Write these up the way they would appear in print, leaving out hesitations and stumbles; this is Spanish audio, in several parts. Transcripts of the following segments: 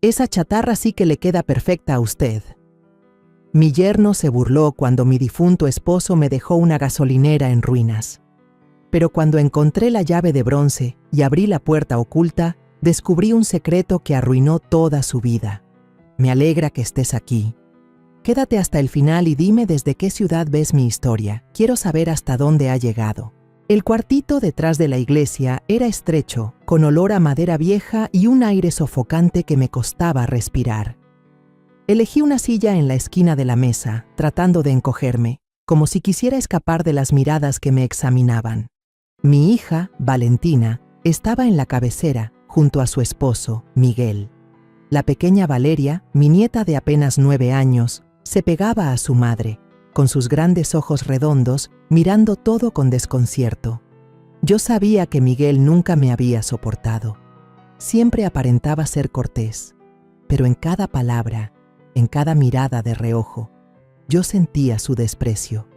Esa chatarra sí que le queda perfecta a usted. Mi yerno se burló cuando mi difunto esposo me dejó una gasolinera en ruinas. Pero cuando encontré la llave de bronce y abrí la puerta oculta, descubrí un secreto que arruinó toda su vida. Me alegra que estés aquí. Quédate hasta el final y dime desde qué ciudad ves mi historia. Quiero saber hasta dónde ha llegado. El cuartito detrás de la iglesia era estrecho, con olor a madera vieja y un aire sofocante que me costaba respirar. Elegí una silla en la esquina de la mesa, tratando de encogerme, como si quisiera escapar de las miradas que me examinaban. Mi hija, Valentina, estaba en la cabecera, junto a su esposo, Miguel. La pequeña Valeria, mi nieta de apenas 9 años, se pegaba a su madre, con sus grandes ojos redondos, mirando todo con desconcierto. Yo sabía que Miguel nunca me había soportado. Siempre aparentaba ser cortés, pero en cada palabra, en cada mirada de reojo, yo sentía su desprecio.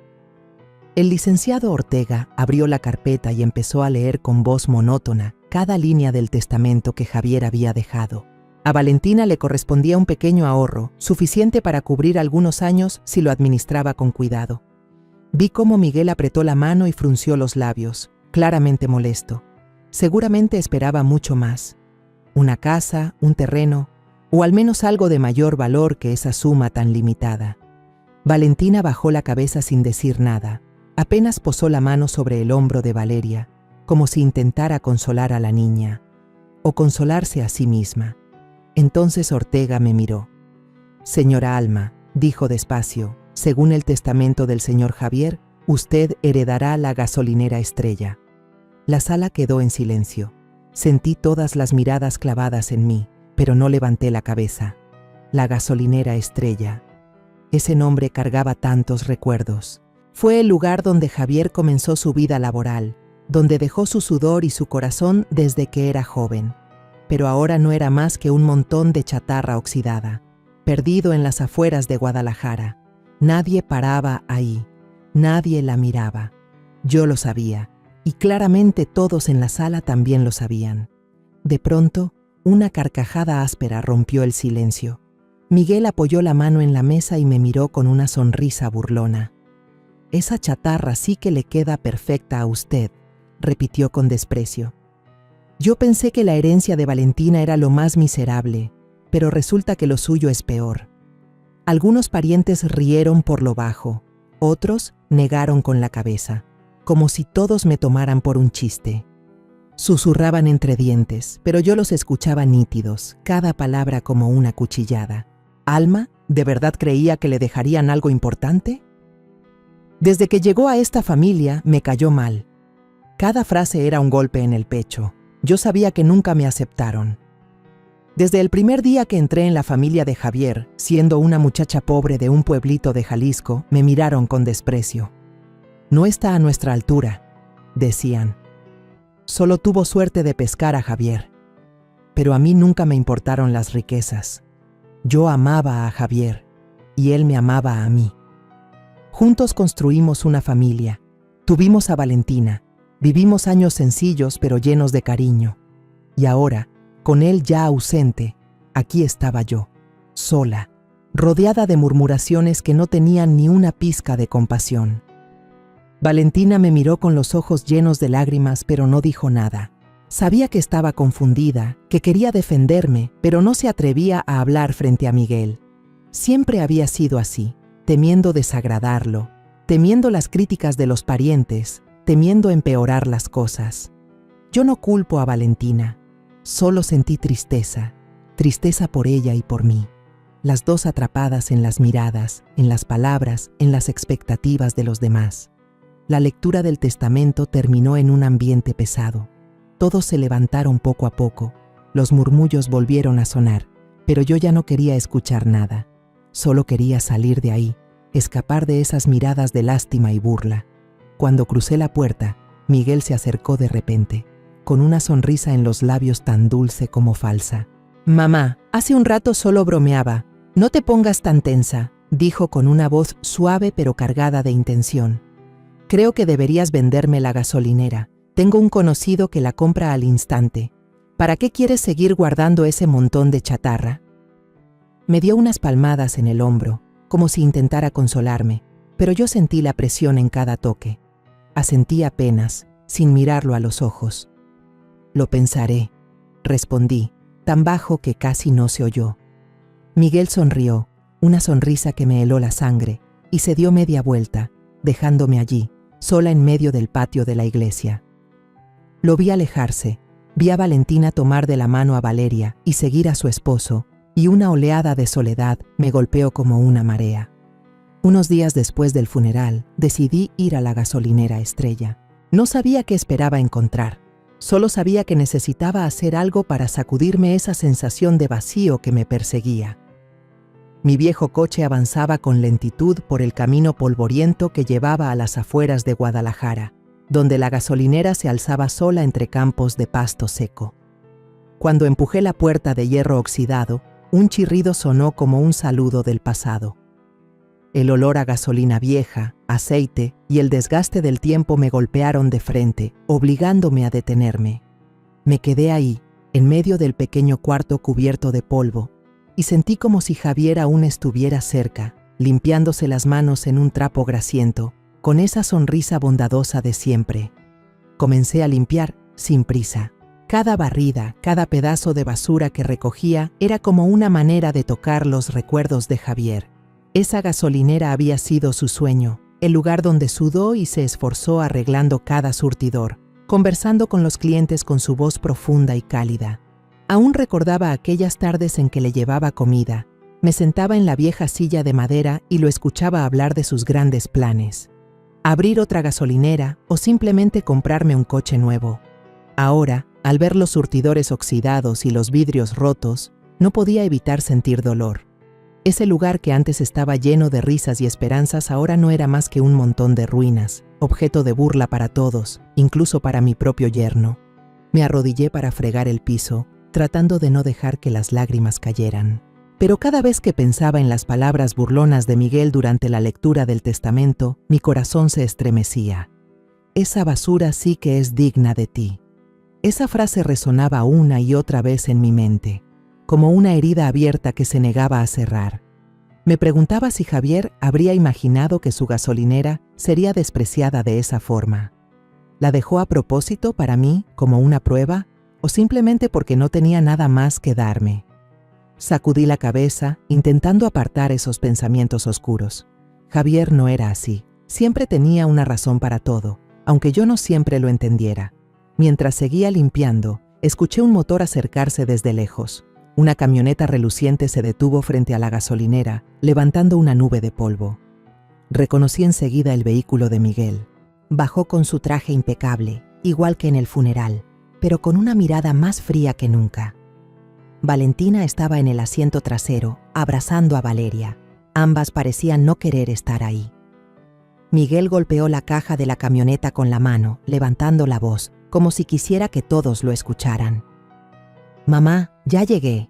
El licenciado Ortega abrió la carpeta y empezó a leer con voz monótona cada línea del testamento que Javier había dejado. A Valentina le correspondía un pequeño ahorro, suficiente para cubrir algunos años si lo administraba con cuidado. Vi cómo Miguel apretó la mano y frunció los labios, claramente molesto. Seguramente esperaba mucho más. Una casa, un terreno, o al menos algo de mayor valor que esa suma tan limitada. Valentina bajó la cabeza sin decir nada. Apenas posó la mano sobre el hombro de Valeria, como si intentara consolar a la niña, o consolarse a sí misma. Entonces Ortega me miró. «Señora Alma», dijo despacio, «según el testamento del señor Javier, usted heredará la gasolinera Estrella». La sala quedó en silencio. Sentí todas las miradas clavadas en mí, pero no levanté la cabeza. La gasolinera Estrella. Ese nombre cargaba tantos recuerdos. Fue el lugar donde Javier comenzó su vida laboral, donde dejó su sudor y su corazón desde que era joven. Pero ahora no era más que un montón de chatarra oxidada, perdido en las afueras de Guadalajara. Nadie paraba ahí, nadie la miraba. Yo lo sabía, y claramente todos en la sala también lo sabían. De pronto, una carcajada áspera rompió el silencio. Miguel apoyó la mano en la mesa y me miró con una sonrisa burlona. «Esa chatarra sí que le queda perfecta a usted», repitió con desprecio. Yo pensé que la herencia de Valentina era lo más miserable, pero resulta que lo suyo es peor. Algunos parientes rieron por lo bajo, otros negaron con la cabeza, como si todos me tomaran por un chiste. Susurraban entre dientes, pero yo los escuchaba nítidos, cada palabra como una cuchillada. ¿Alma de verdad creía que le dejarían algo importante? Desde que llegó a esta familia me cayó mal. Cada frase era un golpe en el pecho. Yo sabía que nunca me aceptaron. Desde el primer día que entré en la familia de Javier, siendo una muchacha pobre de un pueblito de Jalisco, me miraron con desprecio. «No está a nuestra altura», decían. «Solo tuvo suerte de pescar a Javier». Pero a mí nunca me importaron las riquezas. Yo amaba a Javier, y él me amaba a mí. Juntos construimos una familia. Tuvimos a Valentina. Vivimos años sencillos pero llenos de cariño. Y ahora, con él ya ausente, aquí estaba yo, sola, rodeada de murmuraciones que no tenían ni una pizca de compasión. Valentina me miró con los ojos llenos de lágrimas, pero no dijo nada. Sabía que estaba confundida, que quería defenderme, pero no se atrevía a hablar frente a Miguel. Siempre había sido así, temiendo desagradarlo, temiendo las críticas de los parientes, temiendo empeorar las cosas. Yo no culpo a Valentina, solo sentí tristeza, tristeza por ella y por mí, las dos atrapadas en las miradas, en las palabras, en las expectativas de los demás. La lectura del testamento terminó en un ambiente pesado. Todos se levantaron poco a poco, los murmullos volvieron a sonar, pero yo ya no quería escuchar nada. Solo quería salir de ahí, escapar de esas miradas de lástima y burla. Cuando crucé la puerta, Miguel se acercó de repente, con una sonrisa en los labios tan dulce como falsa. «Mamá, hace un rato solo bromeaba. No te pongas tan tensa», dijo con una voz suave pero cargada de intención. «Creo que deberías venderme la gasolinera. Tengo un conocido que la compra al instante. ¿Para qué quieres seguir guardando ese montón de chatarra? Me dio unas palmadas en el hombro, como si intentara consolarme, pero yo sentí la presión en cada toque. Asentí apenas, sin mirarlo a los ojos. «Lo pensaré», respondí, tan bajo que casi no se oyó. Miguel sonrió, una sonrisa que me heló la sangre, y se dio media vuelta, dejándome allí, sola en medio del patio de la iglesia. Lo vi alejarse, vi a Valentina tomar de la mano a Valeria y seguir a su esposo, y una oleada de soledad me golpeó como una marea. Unos días después del funeral, decidí ir a la gasolinera Estrella. No sabía qué esperaba encontrar, solo sabía que necesitaba hacer algo para sacudirme esa sensación de vacío que me perseguía. Mi viejo coche avanzaba con lentitud por el camino polvoriento que llevaba a las afueras de Guadalajara, donde la gasolinera se alzaba sola entre campos de pasto seco. Cuando empujé la puerta de hierro oxidado, un chirrido sonó como un saludo del pasado. El olor a gasolina vieja, aceite y el desgaste del tiempo me golpearon de frente, obligándome a detenerme. Me quedé ahí, en medio del pequeño cuarto cubierto de polvo, y sentí como si Javier aún estuviera cerca, limpiándose las manos en un trapo grasiento, con esa sonrisa bondadosa de siempre. Comencé a limpiar, sin prisa. Cada barrida, cada pedazo de basura que recogía era como una manera de tocar los recuerdos de Javier. Esa gasolinera había sido su sueño, el lugar donde sudó y se esforzó arreglando cada surtidor, conversando con los clientes con su voz profunda y cálida. Aún recordaba aquellas tardes en que le llevaba comida, me sentaba en la vieja silla de madera y lo escuchaba hablar de sus grandes planes. Abrir otra gasolinera o simplemente comprarme un coche nuevo. Ahora, al ver los surtidores oxidados y los vidrios rotos, no podía evitar sentir dolor. Ese lugar que antes estaba lleno de risas y esperanzas ahora no era más que un montón de ruinas, objeto de burla para todos, incluso para mi propio yerno. Me arrodillé para fregar el piso, tratando de no dejar que las lágrimas cayeran. Pero cada vez que pensaba en las palabras burlonas de Miguel durante la lectura del testamento, mi corazón se estremecía. «Esa basura sí que es digna de ti». Esa frase resonaba una y otra vez en mi mente, como una herida abierta que se negaba a cerrar. Me preguntaba si Javier habría imaginado que su gasolinera sería despreciada de esa forma. ¿La dejó a propósito para mí, como una prueba, o simplemente porque no tenía nada más que darme? Sacudí la cabeza, intentando apartar esos pensamientos oscuros. Javier no era así. Siempre tenía una razón para todo, aunque yo no siempre lo entendiera. Mientras seguía limpiando, escuché un motor acercarse desde lejos. Una camioneta reluciente se detuvo frente a la gasolinera, levantando una nube de polvo. Reconocí enseguida el vehículo de Miguel. Bajó con su traje impecable, igual que en el funeral, pero con una mirada más fría que nunca. Valentina estaba en el asiento trasero, abrazando a Valeria. Ambas parecían no querer estar ahí. Miguel golpeó la caja de la camioneta con la mano, levantando la voz, como si quisiera que todos lo escucharan. «Mamá, ya llegué».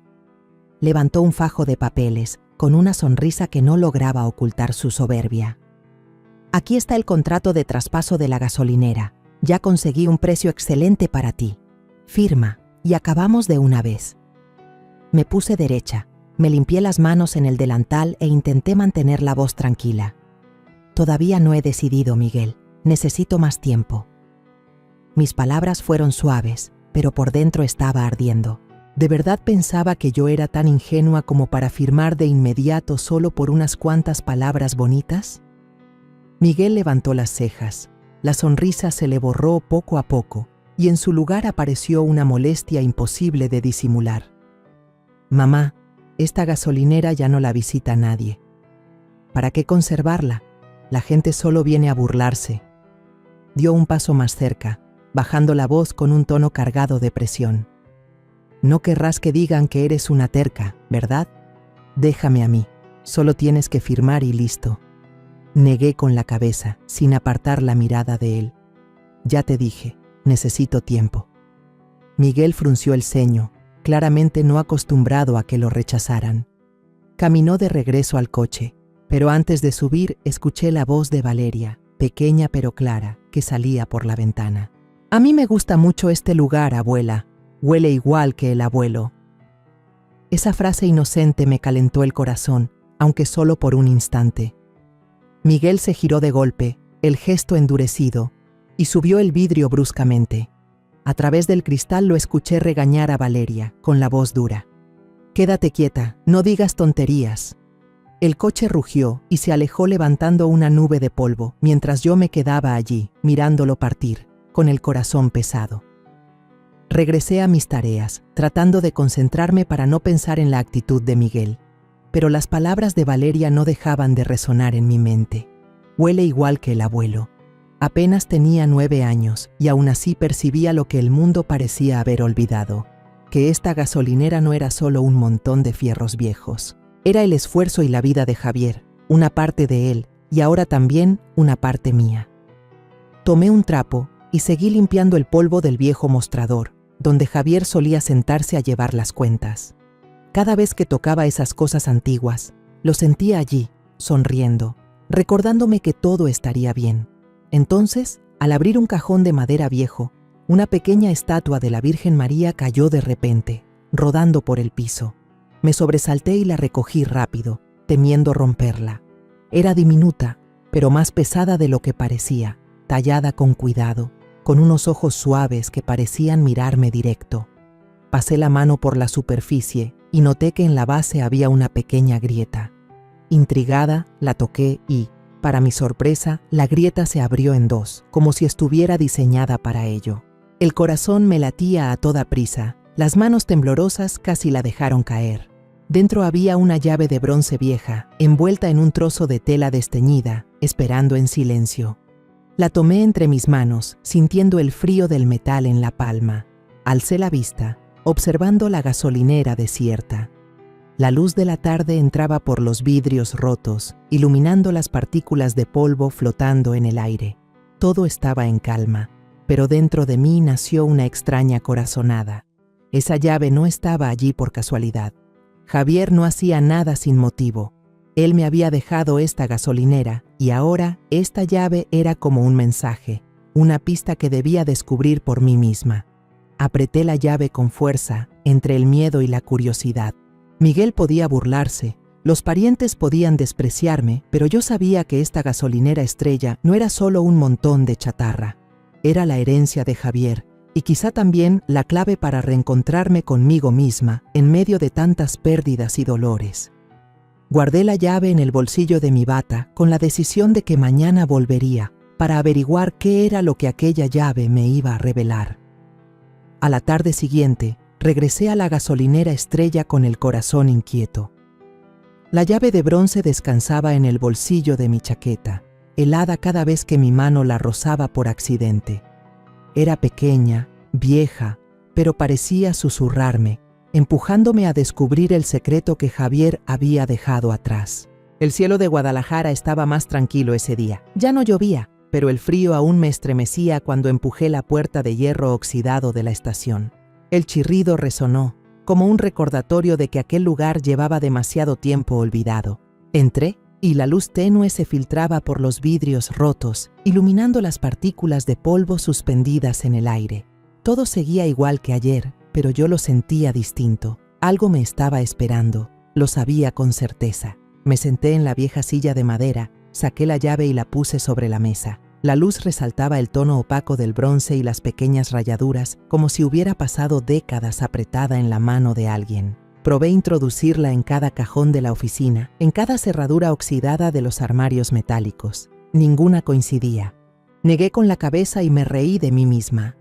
Levantó un fajo de papeles, con una sonrisa que no lograba ocultar su soberbia. «Aquí está el contrato de traspaso de la gasolinera. Ya conseguí un precio excelente para ti. Firma, y acabamos de una vez». Me puse derecha, me limpié las manos en el delantal e intenté mantener la voz tranquila. «Todavía no he decidido, Miguel. Necesito más tiempo». Mis palabras fueron suaves, pero por dentro estaba ardiendo. ¿De verdad pensaba que yo era tan ingenua como para firmar de inmediato solo por unas cuantas palabras bonitas? Miguel levantó las cejas. La sonrisa se le borró poco a poco, y en su lugar apareció una molestia imposible de disimular. «Mamá, esta gasolinera ya no la visita nadie. ¿Para qué conservarla? La gente solo viene a burlarse». Dio un paso más cerca, bajando la voz con un tono cargado de presión. «No querrás que digan que eres una terca, ¿verdad? Déjame a mí, solo tienes que firmar y listo». Negué con la cabeza, sin apartar la mirada de él. «Ya te dije, necesito tiempo». Miguel frunció el ceño, claramente no acostumbrado a que lo rechazaran. Caminó de regreso al coche, pero antes de subir escuché la voz de Valeria, pequeña pero clara, que salía por la ventana. «A mí me gusta mucho este lugar, abuela. Huele igual que el abuelo». Esa frase inocente me calentó el corazón, aunque solo por un instante. Miguel se giró de golpe, el gesto endurecido, y subió el vidrio bruscamente. A través del cristal lo escuché regañar a Valeria, con la voz dura. «Quédate quieta, no digas tonterías». El coche rugió y se alejó levantando una nube de polvo, mientras yo me quedaba allí, mirándolo partir, con el corazón pesado. Regresé a mis tareas, tratando de concentrarme para no pensar en la actitud de Miguel. Pero las palabras de Valeria no dejaban de resonar en mi mente. Huele igual que el abuelo. Apenas tenía 9 años y aún así percibía lo que el mundo parecía haber olvidado. Que esta gasolinera no era solo un montón de fierros viejos. Era el esfuerzo y la vida de Javier, una parte de él y ahora también una parte mía. Tomé un trapo y seguí limpiando el polvo del viejo mostrador, donde Javier solía sentarse a llevar las cuentas. Cada vez que tocaba esas cosas antiguas, lo sentía allí, sonriendo, recordándome que todo estaría bien. Entonces, al abrir un cajón de madera viejo, una pequeña estatua de la Virgen María cayó de repente, rodando por el piso. Me sobresalté y la recogí rápido, temiendo romperla. Era diminuta, pero más pesada de lo que parecía, tallada con cuidado, con unos ojos suaves que parecían mirarme directo. Pasé la mano por la superficie y noté que en la base había una pequeña grieta. Intrigada, la toqué y, para mi sorpresa, la grieta se abrió en dos, como si estuviera diseñada para ello. El corazón me latía a toda prisa, las manos temblorosas casi la dejaron caer. Dentro había una llave de bronce vieja, envuelta en un trozo de tela desteñida, esperando en silencio. La tomé entre mis manos, sintiendo el frío del metal en la palma. Alcé la vista, observando la gasolinera desierta. La luz de la tarde entraba por los vidrios rotos, iluminando las partículas de polvo flotando en el aire. Todo estaba en calma, pero dentro de mí nació una extraña corazonada. Esa llave no estaba allí por casualidad. Javier no hacía nada sin motivo. Él me había dejado esta gasolinera y ahora esta llave era como un mensaje, una pista que debía descubrir por mí misma. Apreté la llave con fuerza, entre el miedo y la curiosidad. Miguel podía burlarse, los parientes podían despreciarme, pero yo sabía que esta gasolinera estrella no era solo un montón de chatarra. Era la herencia de Javier y quizá también la clave para reencontrarme conmigo misma en medio de tantas pérdidas y dolores. Guardé la llave en el bolsillo de mi bata con la decisión de que mañana volvería para averiguar qué era lo que aquella llave me iba a revelar. A la tarde siguiente, regresé a la gasolinera estrella con el corazón inquieto. La llave de bronce descansaba en el bolsillo de mi chaqueta, helada cada vez que mi mano la rozaba por accidente. Era pequeña, vieja, pero parecía susurrarme, empujándome a descubrir el secreto que Javier había dejado atrás. El cielo de Guadalajara estaba más tranquilo ese día. Ya no llovía, pero el frío aún me estremecía cuando empujé la puerta de hierro oxidado de la estación. El chirrido resonó, como un recordatorio de que aquel lugar llevaba demasiado tiempo olvidado. Entré y la luz tenue se filtraba por los vidrios rotos, iluminando las partículas de polvo suspendidas en el aire. Todo seguía igual que ayer, pero yo lo sentía distinto. Algo me estaba esperando, lo sabía con certeza. Me senté en la vieja silla de madera, saqué la llave y la puse sobre la mesa. La luz resaltaba el tono opaco del bronce y las pequeñas rayaduras, como si hubiera pasado décadas apretada en la mano de alguien. Probé introducirla en cada cajón de la oficina, en cada cerradura oxidada de los armarios metálicos. Ninguna coincidía. Negué con la cabeza y me reí de mí misma.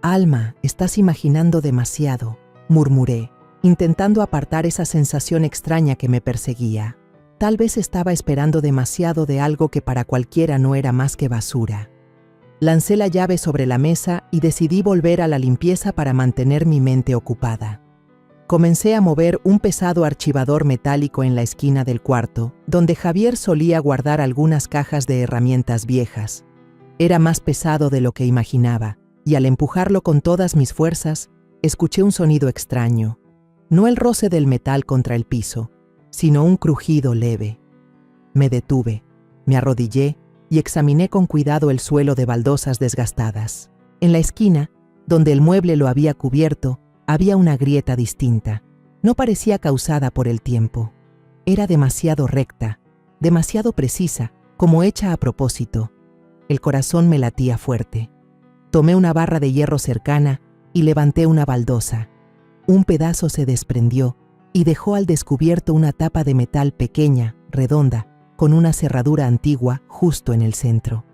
«Alma, estás imaginando demasiado», murmuré, intentando apartar esa sensación extraña que me perseguía. Tal vez estaba esperando demasiado de algo que para cualquiera no era más que basura. Lancé la llave sobre la mesa y decidí volver a la limpieza para mantener mi mente ocupada. Comencé a mover un pesado archivador metálico en la esquina del cuarto, donde Javier solía guardar algunas cajas de herramientas viejas. Era más pesado de lo que imaginaba, y al empujarlo con todas mis fuerzas, escuché un sonido extraño. No el roce del metal contra el piso, sino un crujido leve. Me detuve, me arrodillé y examiné con cuidado el suelo de baldosas desgastadas. En la esquina, donde el mueble lo había cubierto, había una grieta distinta. No parecía causada por el tiempo. Era demasiado recta, demasiado precisa, como hecha a propósito. El corazón me latía fuerte. Tomé una barra de hierro cercana y levanté una baldosa. Un pedazo se desprendió y dejó al descubierto una tapa de metal pequeña, redonda, con una cerradura antigua justo en el centro.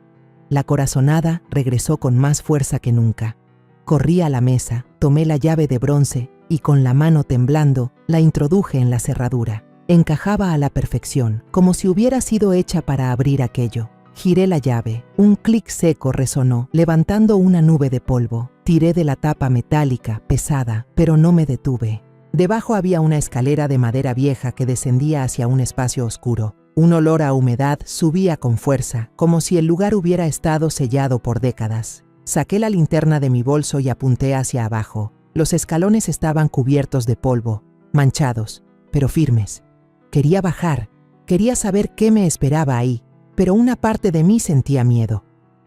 La corazonada regresó con más fuerza que nunca. Corrí a la mesa, tomé la llave de bronce y con la mano temblando la introduje en la cerradura. Encajaba a la perfección, como si hubiera sido hecha para abrir aquello. Giré la llave, un clic seco resonó, levantando una nube de polvo. Tiré de la tapa metálica, pesada, pero no me detuve. Debajo había una escalera de madera vieja que descendía hacia un espacio oscuro. Un olor a humedad subía con fuerza, como si el lugar hubiera estado sellado por décadas. Saqué la linterna de mi bolso y apunté hacia abajo. Los escalones estaban cubiertos de polvo, manchados, pero firmes. Quería bajar, quería saber qué me esperaba ahí, pero una parte de mí sentía miedo.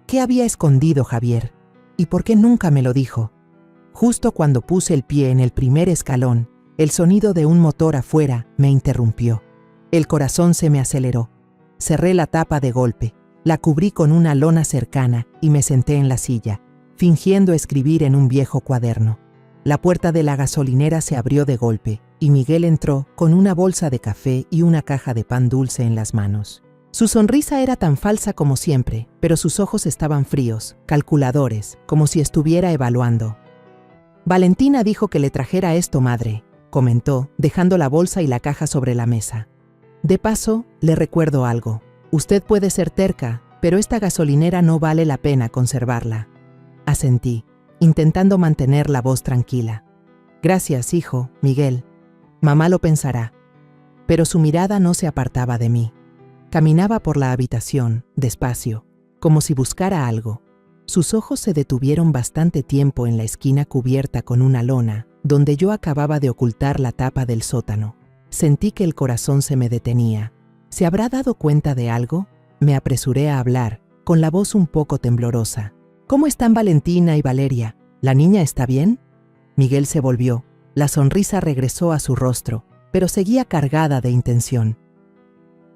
¿Qué había escondido Javier? ¿Y por qué nunca me lo dijo? Justo cuando puse el pie en el primer escalón, el sonido de un motor afuera me interrumpió. El corazón se me aceleró. Cerré la tapa de golpe, la cubrí con una lona cercana y me senté en la silla, fingiendo escribir en un viejo cuaderno. La puerta de la gasolinera se abrió de golpe y Miguel entró con una bolsa de café y una caja de pan dulce en las manos. Su sonrisa era tan falsa como siempre, pero sus ojos estaban fríos, calculadores, como si estuviera evaluando. Valentina dijo que le trajera esto, madre, comentó, dejando la bolsa y la caja sobre la mesa. De paso, le recuerdo algo. Usted puede ser terca, pero esta gasolinera no vale la pena conservarla. Asentí, intentando mantener la voz tranquila. Gracias, hijo, Miguel. Mamá lo pensará. Pero su mirada no se apartaba de mí. Caminaba por la habitación, despacio, como si buscara algo. Sus ojos se detuvieron bastante tiempo en la esquina cubierta con una lona, donde yo acababa de ocultar la tapa del sótano. Sentí que el corazón se me detenía. ¿Se habrá dado cuenta de algo? Me apresuré a hablar, con la voz un poco temblorosa. ¿Cómo están Valentina y Valeria? ¿La niña está bien? Miguel se volvió. La sonrisa regresó a su rostro, pero seguía cargada de intención.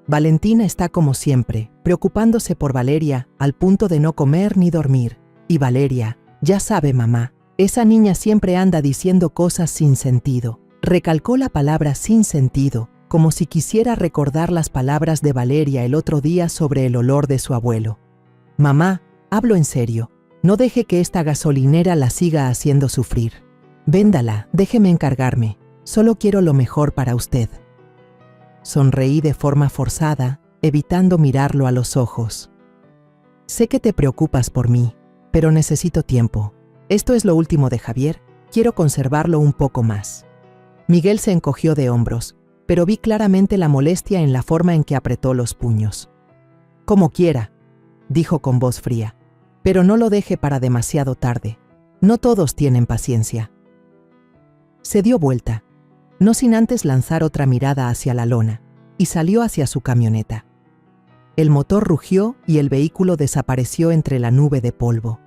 Valentina está como siempre, preocupándose por Valeria, al punto de no comer ni dormir. Y Valeria, ya sabe mamá, esa niña siempre anda diciendo cosas sin sentido. Recalcó la palabra sin sentido, como si quisiera recordar las palabras de Valeria el otro día sobre el olor de su abuelo. Mamá, hablo en serio, no deje que esta gasolinera la siga haciendo sufrir. Véndala, déjeme encargarme, solo quiero lo mejor para usted. Sonreí de forma forzada, evitando mirarlo a los ojos. Sé que te preocupas por mí, pero necesito tiempo. Esto es lo último de Javier, quiero conservarlo un poco más. Miguel se encogió de hombros, pero vi claramente la molestia en la forma en que apretó los puños. Como quiera, dijo con voz fría, pero no lo deje para demasiado tarde. No todos tienen paciencia. Se dio vuelta, no sin antes lanzar otra mirada hacia la lona, y salió hacia su camioneta. El motor rugió y el vehículo desapareció entre la nube de polvo.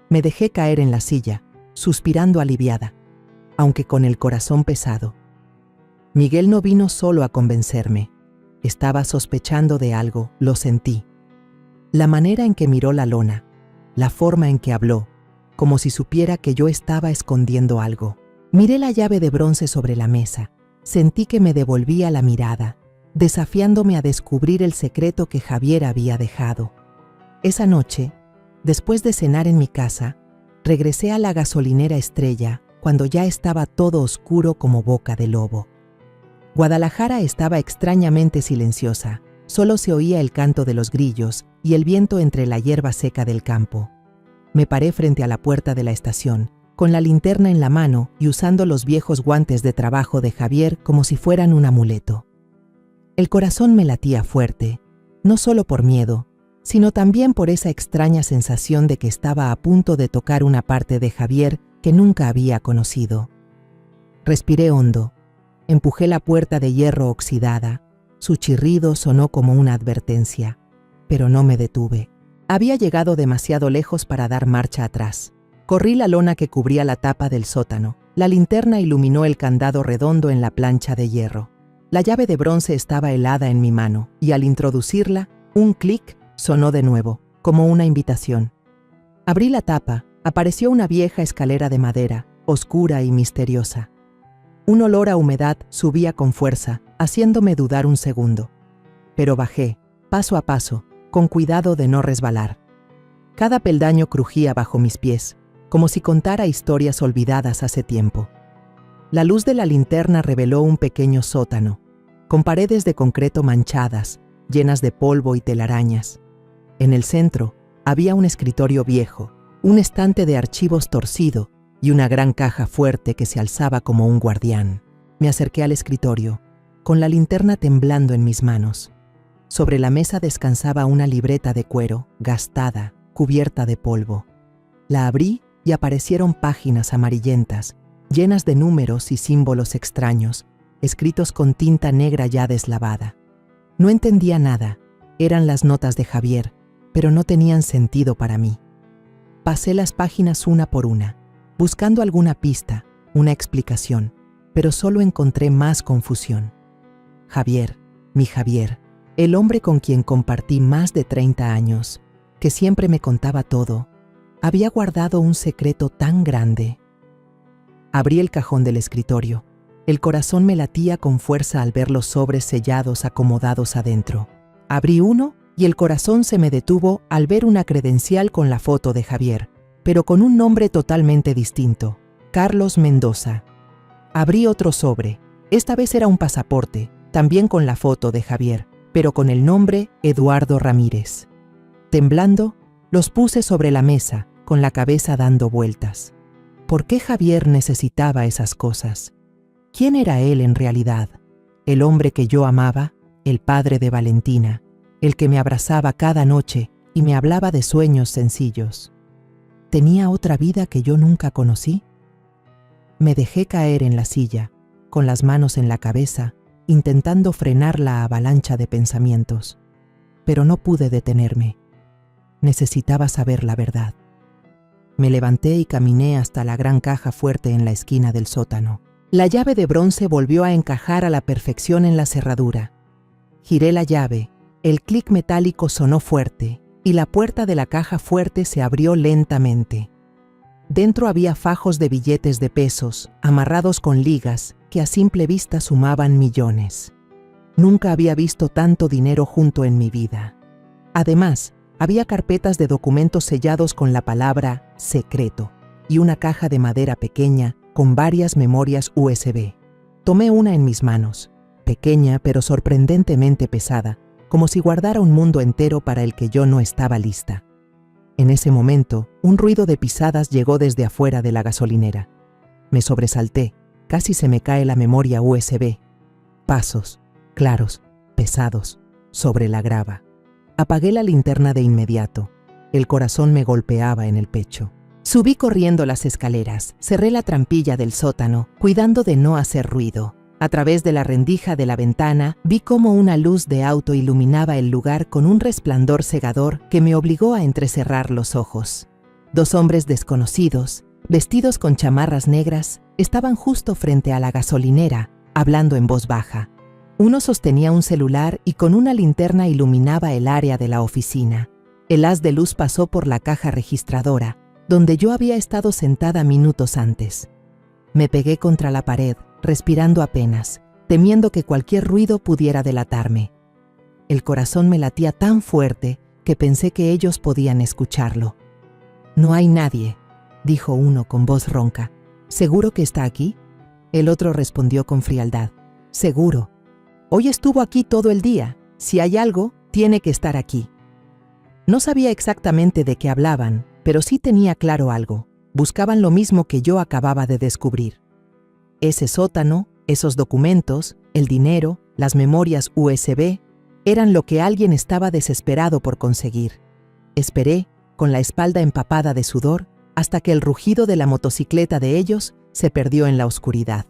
Me dejé caer en la silla, suspirando aliviada, aunque con el corazón pesado. Miguel no vino solo a convencerme. Estaba sospechando de algo, lo sentí. La manera en que miró la lona, la forma en que habló, como si supiera que yo estaba escondiendo algo. Miré la llave de bronce sobre la mesa. Sentí que me devolvía la mirada, desafiándome a descubrir el secreto que Javier había dejado. Esa noche, después de cenar en mi casa, regresé a la gasolinera Estrella cuando ya estaba todo oscuro como boca de lobo. Guadalajara estaba extrañamente silenciosa, solo se oía el canto de los grillos y el viento entre la hierba seca del campo. Me paré frente a la puerta de la estación, con la linterna en la mano y usando los viejos guantes de trabajo de Javier como si fueran un amuleto. El corazón me latía fuerte, no solo por miedo, sino también por esa extraña sensación de que estaba a punto de tocar una parte de Javier que nunca había conocido. Respiré hondo, empujé la puerta de hierro oxidada, su chirrido sonó como una advertencia, pero no me detuve. Había llegado demasiado lejos para dar marcha atrás. Corrí la lona que cubría la tapa del sótano, La linterna iluminó el candado redondo en la plancha de hierro. La llave de bronce estaba helada en mi mano, y al introducirla, un clic sonó de nuevo, como una invitación. Abrí la tapa, apareció una vieja escalera de madera, oscura y misteriosa. Un olor a humedad subía con fuerza, haciéndome dudar un segundo. Pero bajé, paso a paso, con cuidado de no resbalar. Cada peldaño crujía bajo mis pies, como si contara historias olvidadas hace tiempo. La luz de la linterna reveló un pequeño sótano, con paredes de concreto manchadas, llenas de polvo y telarañas. En el centro había un escritorio viejo, un estante de archivos torcido y una gran caja fuerte que se alzaba como un guardián. Me acerqué al escritorio, con la linterna temblando en mis manos. Sobre la mesa descansaba una libreta de cuero, gastada, cubierta de polvo. La abrí y aparecieron páginas amarillentas, llenas de números y símbolos extraños, escritos con tinta negra ya deslavada. No entendía nada, eran las notas de Javier, pero no tenían sentido para mí. Pasé las páginas una por una, buscando alguna pista, una explicación, pero solo encontré más confusión. Javier, mi Javier, el hombre con quien compartí más de 30 años, que siempre me contaba todo, había guardado un secreto tan grande. Abrí el cajón del escritorio. El corazón me latía con fuerza al ver los sobres sellados acomodados adentro. Abrí uno y el corazón se me detuvo al ver una credencial con la foto de Javier, pero con un nombre totalmente distinto: Carlos Mendoza. Abrí otro sobre. Esta vez era un pasaporte, también con la foto de Javier, pero con el nombre Eduardo Ramírez. Temblando, los puse sobre la mesa, con la cabeza dando vueltas. ¿Por qué Javier necesitaba esas cosas? ¿Quién era él en realidad? ¿El hombre que yo amaba? ¿El padre de Valentina? ¿El que me abrazaba cada noche y me hablaba de sueños sencillos? ¿Tenía otra vida que yo nunca conocí? Me dejé caer en la silla, con las manos en la cabeza, intentando frenar la avalancha de pensamientos. Pero no pude detenerme. Necesitaba saber la verdad. Me levanté y caminé hasta la gran caja fuerte en la esquina del sótano. La llave de bronce volvió a encajar a la perfección en la cerradura. Giré la llave, el clic metálico sonó fuerte y la puerta de la caja fuerte se abrió lentamente. Dentro había fajos de billetes de pesos, amarrados con ligas, que a simple vista sumaban millones. Nunca había visto tanto dinero junto en mi vida. Además, había carpetas de documentos sellados con la palabra secreto y una caja de madera pequeña con varias memorias USB. Tomé una en mis manos, pequeña pero sorprendentemente pesada, como si guardara un mundo entero para el que yo no estaba lista. En ese momento, un ruido de pisadas llegó desde afuera de la gasolinera. Me sobresalté, casi se me cae la memoria USB. Pasos, claros, pesados, sobre la grava. Apagué la linterna de inmediato. El corazón me golpeaba en el pecho. Subí corriendo las escaleras, cerré la trampilla del sótano, cuidando de no hacer ruido. A través de la rendija de la ventana, vi cómo una luz de auto iluminaba el lugar con un resplandor cegador que me obligó a entrecerrar los ojos. 2 hombres desconocidos, vestidos con chamarras negras, estaban justo frente a la gasolinera, hablando en voz baja. Uno sostenía un celular y con una linterna iluminaba el área de la oficina. El haz de luz pasó por la caja registradora, donde yo había estado sentada minutos antes. Me pegué contra la pared, respirando apenas, temiendo que cualquier ruido pudiera delatarme. El corazón me latía tan fuerte que pensé que ellos podían escucharlo. «No hay nadie», dijo uno con voz ronca. «¿Seguro que está aquí?» El otro respondió con frialdad. «Seguro. Hoy estuvo aquí todo el día. Si hay algo, tiene que estar aquí». No sabía exactamente de qué hablaban, pero sí tenía claro algo. Buscaban lo mismo que yo acababa de descubrir. Ese sótano, esos documentos, el dinero, las memorias USB, eran lo que alguien estaba desesperado por conseguir. Esperé, con la espalda empapada de sudor, hasta que el rugido de la motocicleta de ellos se perdió en la oscuridad.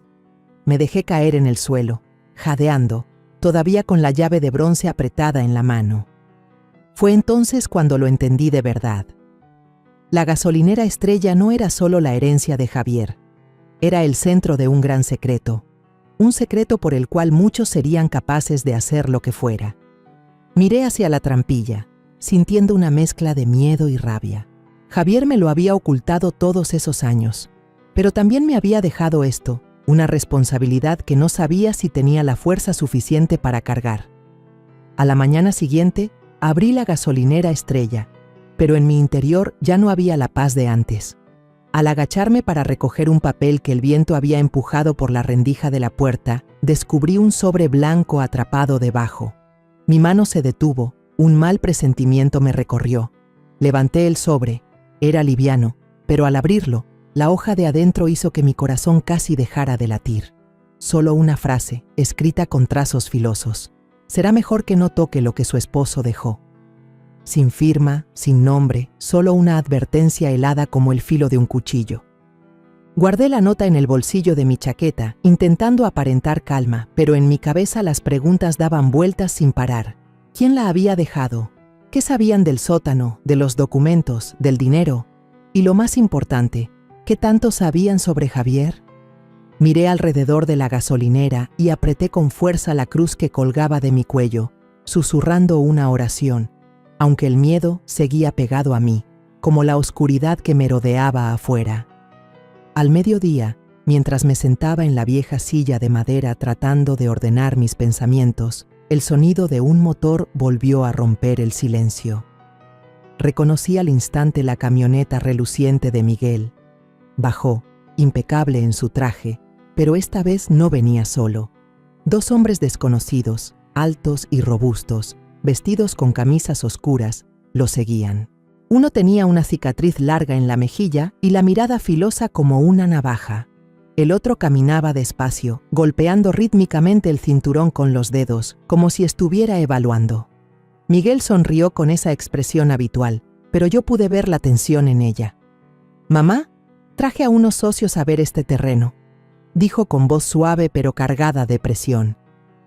Me dejé caer en el suelo, jadeando, todavía con la llave de bronce apretada en la mano. Fue entonces cuando lo entendí de verdad. La gasolinera Estrella no era solo la herencia de Javier. Era el centro de un gran secreto, un secreto por el cual muchos serían capaces de hacer lo que fuera. Miré hacia la trampilla, sintiendo una mezcla de miedo y rabia. Javier me lo había ocultado todos esos años, pero también me había dejado esto, una responsabilidad que no sabía si tenía la fuerza suficiente para cargar. A la mañana siguiente, abrí la gasolinera Estrella, pero en mi interior ya no había la paz de antes. Al agacharme para recoger un papel que el viento había empujado por la rendija de la puerta, descubrí un sobre blanco atrapado debajo. Mi mano se detuvo, un mal presentimiento me recorrió. Levanté el sobre, era liviano, pero al abrirlo, la hoja de adentro hizo que mi corazón casi dejara de latir. Solo una frase, escrita con trazos filosos. Será mejor que no toque lo que su esposo dejó. Sin firma, sin nombre, solo una advertencia helada como el filo de un cuchillo. Guardé la nota en el bolsillo de mi chaqueta, intentando aparentar calma, pero en mi cabeza las preguntas daban vueltas sin parar. ¿Quién la había dejado? ¿Qué sabían del sótano, de los documentos, del dinero? Y lo más importante, ¿qué tanto sabían sobre Javier? Miré alrededor de la gasolinera y apreté con fuerza la cruz que colgaba de mi cuello, susurrando una oración, aunque el miedo seguía pegado a mí, como la oscuridad que merodeaba afuera. Al mediodía, mientras me sentaba en la vieja silla de madera tratando de ordenar mis pensamientos, el sonido de un motor volvió a romper el silencio. Reconocí al instante la camioneta reluciente de Miguel. Bajó, impecable en su traje, pero esta vez no venía solo. 2 hombres desconocidos, altos y robustos, vestidos con camisas oscuras, lo seguían. Uno tenía una cicatriz larga en la mejilla y la mirada filosa como una navaja. El otro caminaba despacio, golpeando rítmicamente el cinturón con los dedos, como si estuviera evaluando. Miguel sonrió con esa expresión habitual, pero yo pude ver la tensión en ella. «Mamá, traje a unos socios a ver este terreno», dijo con voz suave pero cargada de presión.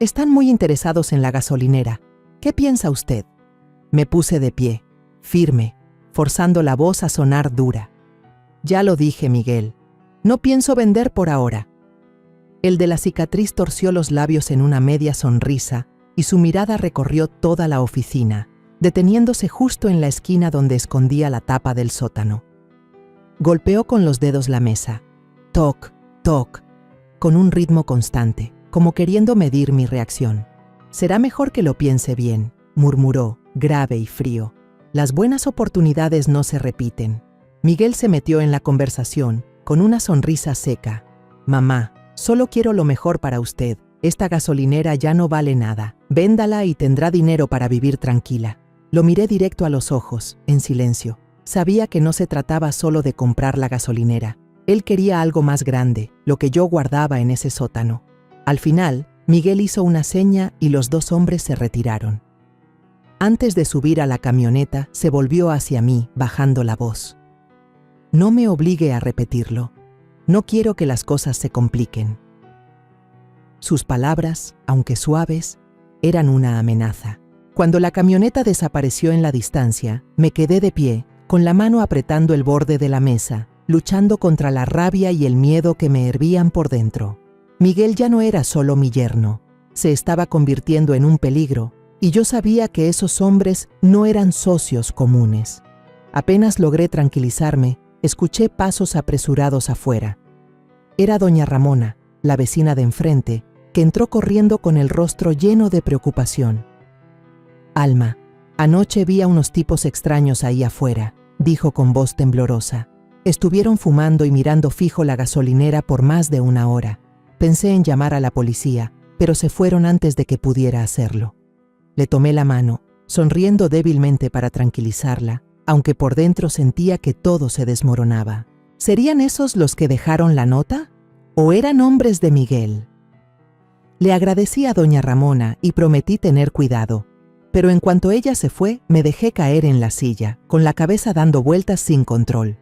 «Están muy interesados en la gasolinera. ¿Qué piensa usted?» Me puse de pie, firme, forzando la voz a sonar dura. «Ya lo dije, Miguel. No pienso vender por ahora». El de la cicatriz torció los labios en una media sonrisa y su mirada recorrió toda la oficina, deteniéndose justo en la esquina donde escondía la tapa del sótano. Golpeó con los dedos la mesa. Toc, toc, con un ritmo constante, como queriendo medir mi reacción. «Será mejor que lo piense bien», murmuró, grave y frío. «Las buenas oportunidades no se repiten». Miguel se metió en la conversación, con una sonrisa seca. «Mamá, solo quiero lo mejor para usted. Esta gasolinera ya no vale nada. Véndala y tendrá dinero para vivir tranquila». Lo miré directo a los ojos, en silencio. Sabía que no se trataba solo de comprar la gasolinera. Él quería algo más grande, lo que yo guardaba en ese sótano. Al final, Miguel hizo una seña y los 2 hombres se retiraron. Antes de subir a la camioneta, se volvió hacia mí, bajando la voz. «No me obligue a repetirlo. No quiero que las cosas se compliquen». Sus palabras, aunque suaves, eran una amenaza. Cuando la camioneta desapareció en la distancia, me quedé de pie, con la mano apretando el borde de la mesa, luchando contra la rabia y el miedo que me hervían por dentro. Miguel ya no era solo mi yerno, se estaba convirtiendo en un peligro, y yo sabía que esos hombres no eran socios comunes. Apenas logré tranquilizarme, escuché pasos apresurados afuera. Era doña Ramona, la vecina de enfrente, que entró corriendo con el rostro lleno de preocupación. «Alma, anoche vi a unos tipos extraños ahí afuera», dijo con voz temblorosa. «Estuvieron fumando y mirando fijo la gasolinera por más de 1 hora. Pensé en llamar a la policía, pero se fueron antes de que pudiera hacerlo». Le tomé la mano, sonriendo débilmente para tranquilizarla, aunque por dentro sentía que todo se desmoronaba. ¿Serían esos los que dejaron la nota? ¿O eran hombres de Miguel? Le agradecí a doña Ramona y prometí tener cuidado, pero en cuanto ella se fue, me dejé caer en la silla, con la cabeza dando vueltas sin control.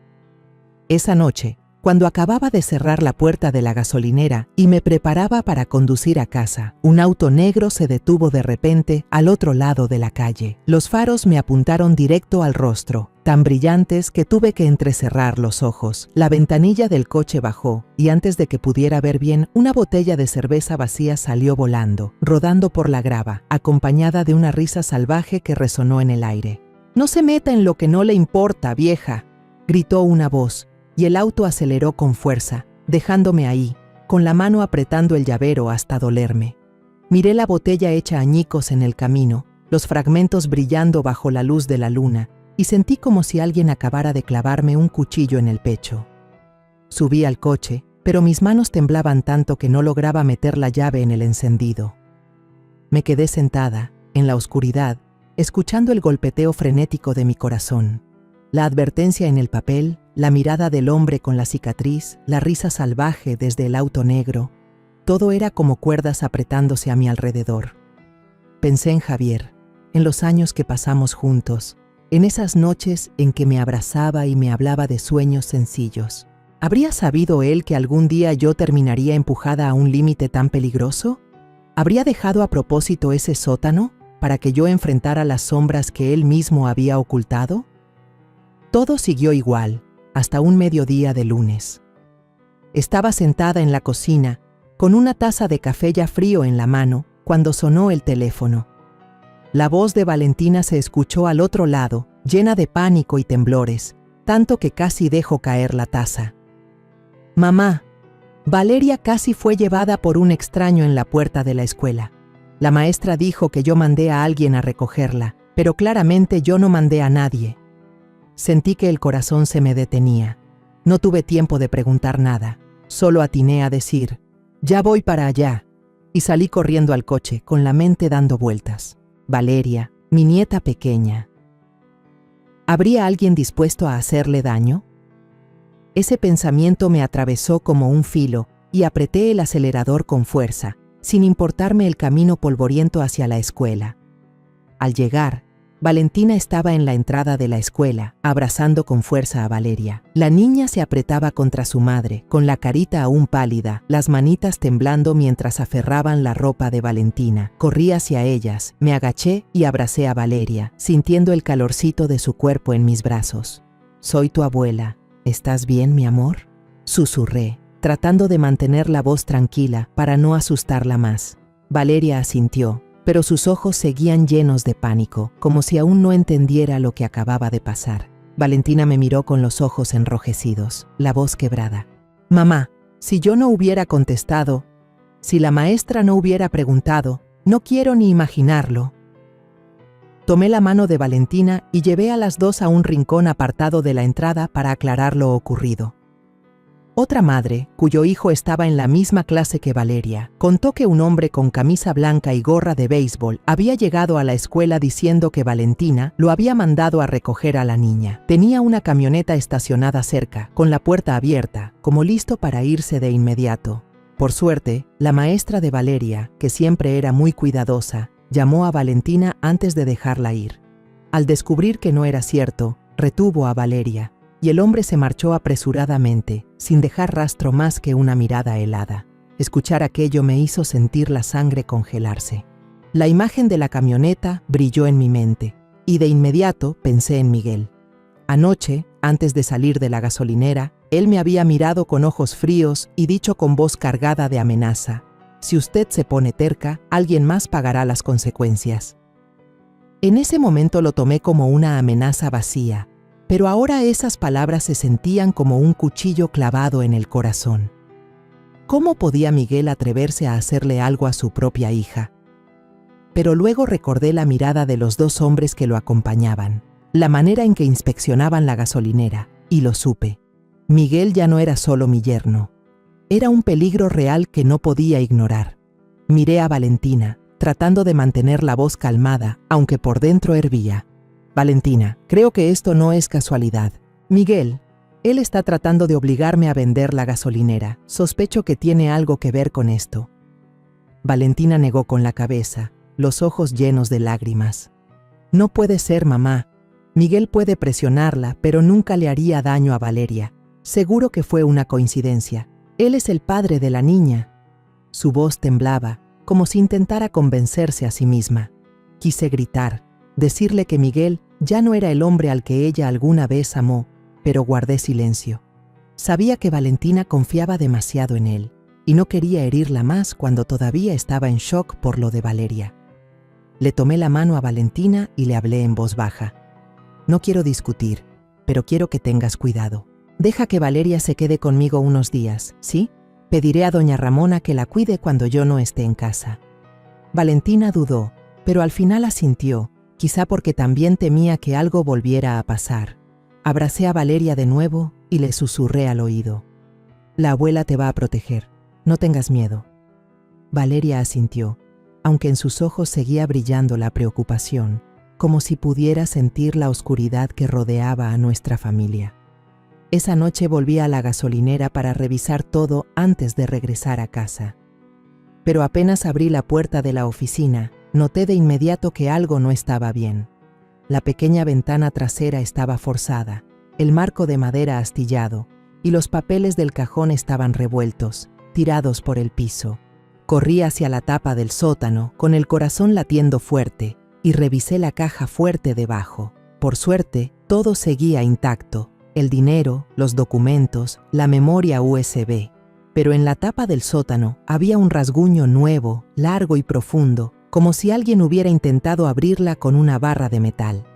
Esa noche, Cuando acababa de cerrar la puerta de la gasolinera y me preparaba para conducir a casa, un auto negro se detuvo de repente al otro lado de la calle. Los faros me apuntaron directo al rostro, tan brillantes que tuve que entrecerrar los ojos. La ventanilla del coche bajó y antes de que pudiera ver bien, una botella de cerveza vacía salió volando, rodando por la grava, acompañada de una risa salvaje que resonó en el aire. «No se meta en lo que no le importa, vieja», gritó una voz, y el auto aceleró con fuerza, dejándome ahí, con la mano apretando el llavero hasta dolerme. Miré la botella hecha añicos en el camino, los fragmentos brillando bajo la luz de la luna, y sentí como si alguien acabara de clavarme un cuchillo en el pecho. Subí al coche, pero mis manos temblaban tanto que no lograba meter la llave en el encendido. Me quedé sentada, en la oscuridad, escuchando el golpeteo frenético de mi corazón. La advertencia en el papel, la mirada del hombre con la cicatriz, la risa salvaje desde el auto negro, todo era como cuerdas apretándose a mi alrededor. Pensé en Javier, en los años que pasamos juntos, en esas noches en que me abrazaba y me hablaba de sueños sencillos. ¿Habría sabido él que algún día yo terminaría empujada a un límite tan peligroso? ¿Habría dejado a propósito ese sótano para que yo enfrentara las sombras que él mismo había ocultado? Todo siguió igual, hasta un mediodía de lunes. Estaba sentada en la cocina, con una taza de café ya frío en la mano, cuando sonó el teléfono. La voz de Valentina se escuchó al otro lado, llena de pánico y temblores, tanto que casi dejó caer la taza. «Mamá, Valeria casi fue llevada por un extraño en la puerta de la escuela. La maestra dijo que yo mandé a alguien a recogerla, pero claramente yo no mandé a nadie». Sentí que el corazón se me detenía. No tuve tiempo de preguntar nada, solo atiné a decir, «Ya voy para allá», y salí corriendo al coche, con la mente dando vueltas. Valeria, mi nieta pequeña. ¿Habría alguien dispuesto a hacerle daño? Ese pensamiento me atravesó como un filo y apreté el acelerador con fuerza, sin importarme el camino polvoriento hacia la escuela. Al llegar, Valentina estaba en la entrada de la escuela, abrazando con fuerza a Valeria. La niña se apretaba contra su madre, con la carita aún pálida, las manitas temblando mientras aferraban la ropa de Valentina. Corrí hacia ellas, me agaché y abracé a Valeria, sintiendo el calorcito de su cuerpo en mis brazos. «Soy tu abuela. ¿Estás bien, mi amor?», susurré, tratando de mantener la voz tranquila para no asustarla más. Valeria asintió, pero sus ojos seguían llenos de pánico, como si aún no entendiera lo que acababa de pasar. Valentina me miró con los ojos enrojecidos, la voz quebrada. «Mamá, si yo no hubiera contestado, si la maestra no hubiera preguntado, no quiero ni imaginarlo». Tomé la mano de Valentina y llevé a las dos a un rincón apartado de la entrada para aclarar lo ocurrido. Otra madre, cuyo hijo estaba en la misma clase que Valeria, contó que un hombre con camisa blanca y gorra de béisbol había llegado a la escuela diciendo que Valentina lo había mandado a recoger a la niña. Tenía una camioneta estacionada cerca, con la puerta abierta, como listo para irse de inmediato. Por suerte, la maestra de Valeria, que siempre era muy cuidadosa, llamó a Valentina antes de dejarla ir. Al descubrir que no era cierto, retuvo a Valeria, y el hombre se marchó apresuradamente, sin dejar rastro más que una mirada helada. Escuchar aquello me hizo sentir la sangre congelarse. La imagen de la camioneta brilló en mi mente, y de inmediato pensé en Miguel. Anoche, antes de salir de la gasolinera, él me había mirado con ojos fríos y dicho con voz cargada de amenaza: «Si usted se pone terca, alguien más pagará las consecuencias». En ese momento lo tomé como una amenaza vacía, pero ahora esas palabras se sentían como un cuchillo clavado en el corazón. ¿Cómo podía Miguel atreverse a hacerle algo a su propia hija? Pero luego recordé la mirada de los dos hombres que lo acompañaban, la manera en que inspeccionaban la gasolinera, y lo supe. Miguel ya no era solo mi yerno. Era un peligro real que no podía ignorar. Miré a Valentina, tratando de mantener la voz calmada, aunque por dentro hervía. «Valentina, creo que esto no es casualidad. Miguel, él está tratando de obligarme a vender la gasolinera. Sospecho que tiene algo que ver con esto». Valentina negó con la cabeza, los ojos llenos de lágrimas. «No puede ser, mamá. Miguel puede presionarla, pero nunca le haría daño a Valeria. Seguro que fue una coincidencia. Él es el padre de la niña. Su voz temblaba, como si intentara convencerse a sí misma. Quise gritar, decirle que Miguel ya no era el hombre al que ella alguna vez amó, pero guardé silencio. Sabía que Valentina confiaba demasiado en él, y no quería herirla más cuando todavía estaba en shock por lo de Valeria. Le tomé la mano a Valentina y le hablé en voz baja. No quiero discutir, pero quiero que tengas cuidado. Deja que Valeria se quede conmigo unos días, ¿sí? Pediré a doña Ramona que la cuide cuando yo no esté en casa. Valentina dudó, pero al final asintió, quizá porque también temía que algo volviera a pasar. Abracé a Valeria de nuevo y le susurré al oído. La abuela te va a proteger, no tengas miedo. Valeria asintió, aunque en sus ojos seguía brillando la preocupación, como si pudiera sentir la oscuridad que rodeaba a nuestra familia. Esa noche volví a la gasolinera para revisar todo antes de regresar a casa. Pero apenas abrí la puerta de la oficina, noté de inmediato que algo no estaba bien. La pequeña ventana trasera estaba forzada, el marco de madera astillado, y los papeles del cajón estaban revueltos, tirados por el piso. Corrí hacia la tapa del sótano, con el corazón latiendo fuerte, y revisé la caja fuerte debajo. Por suerte, todo seguía intacto. El dinero, los documentos, la memoria USB. Pero en la tapa del sótano había un rasguño nuevo, largo y profundo, como si alguien hubiera intentado abrirla con una barra de metal.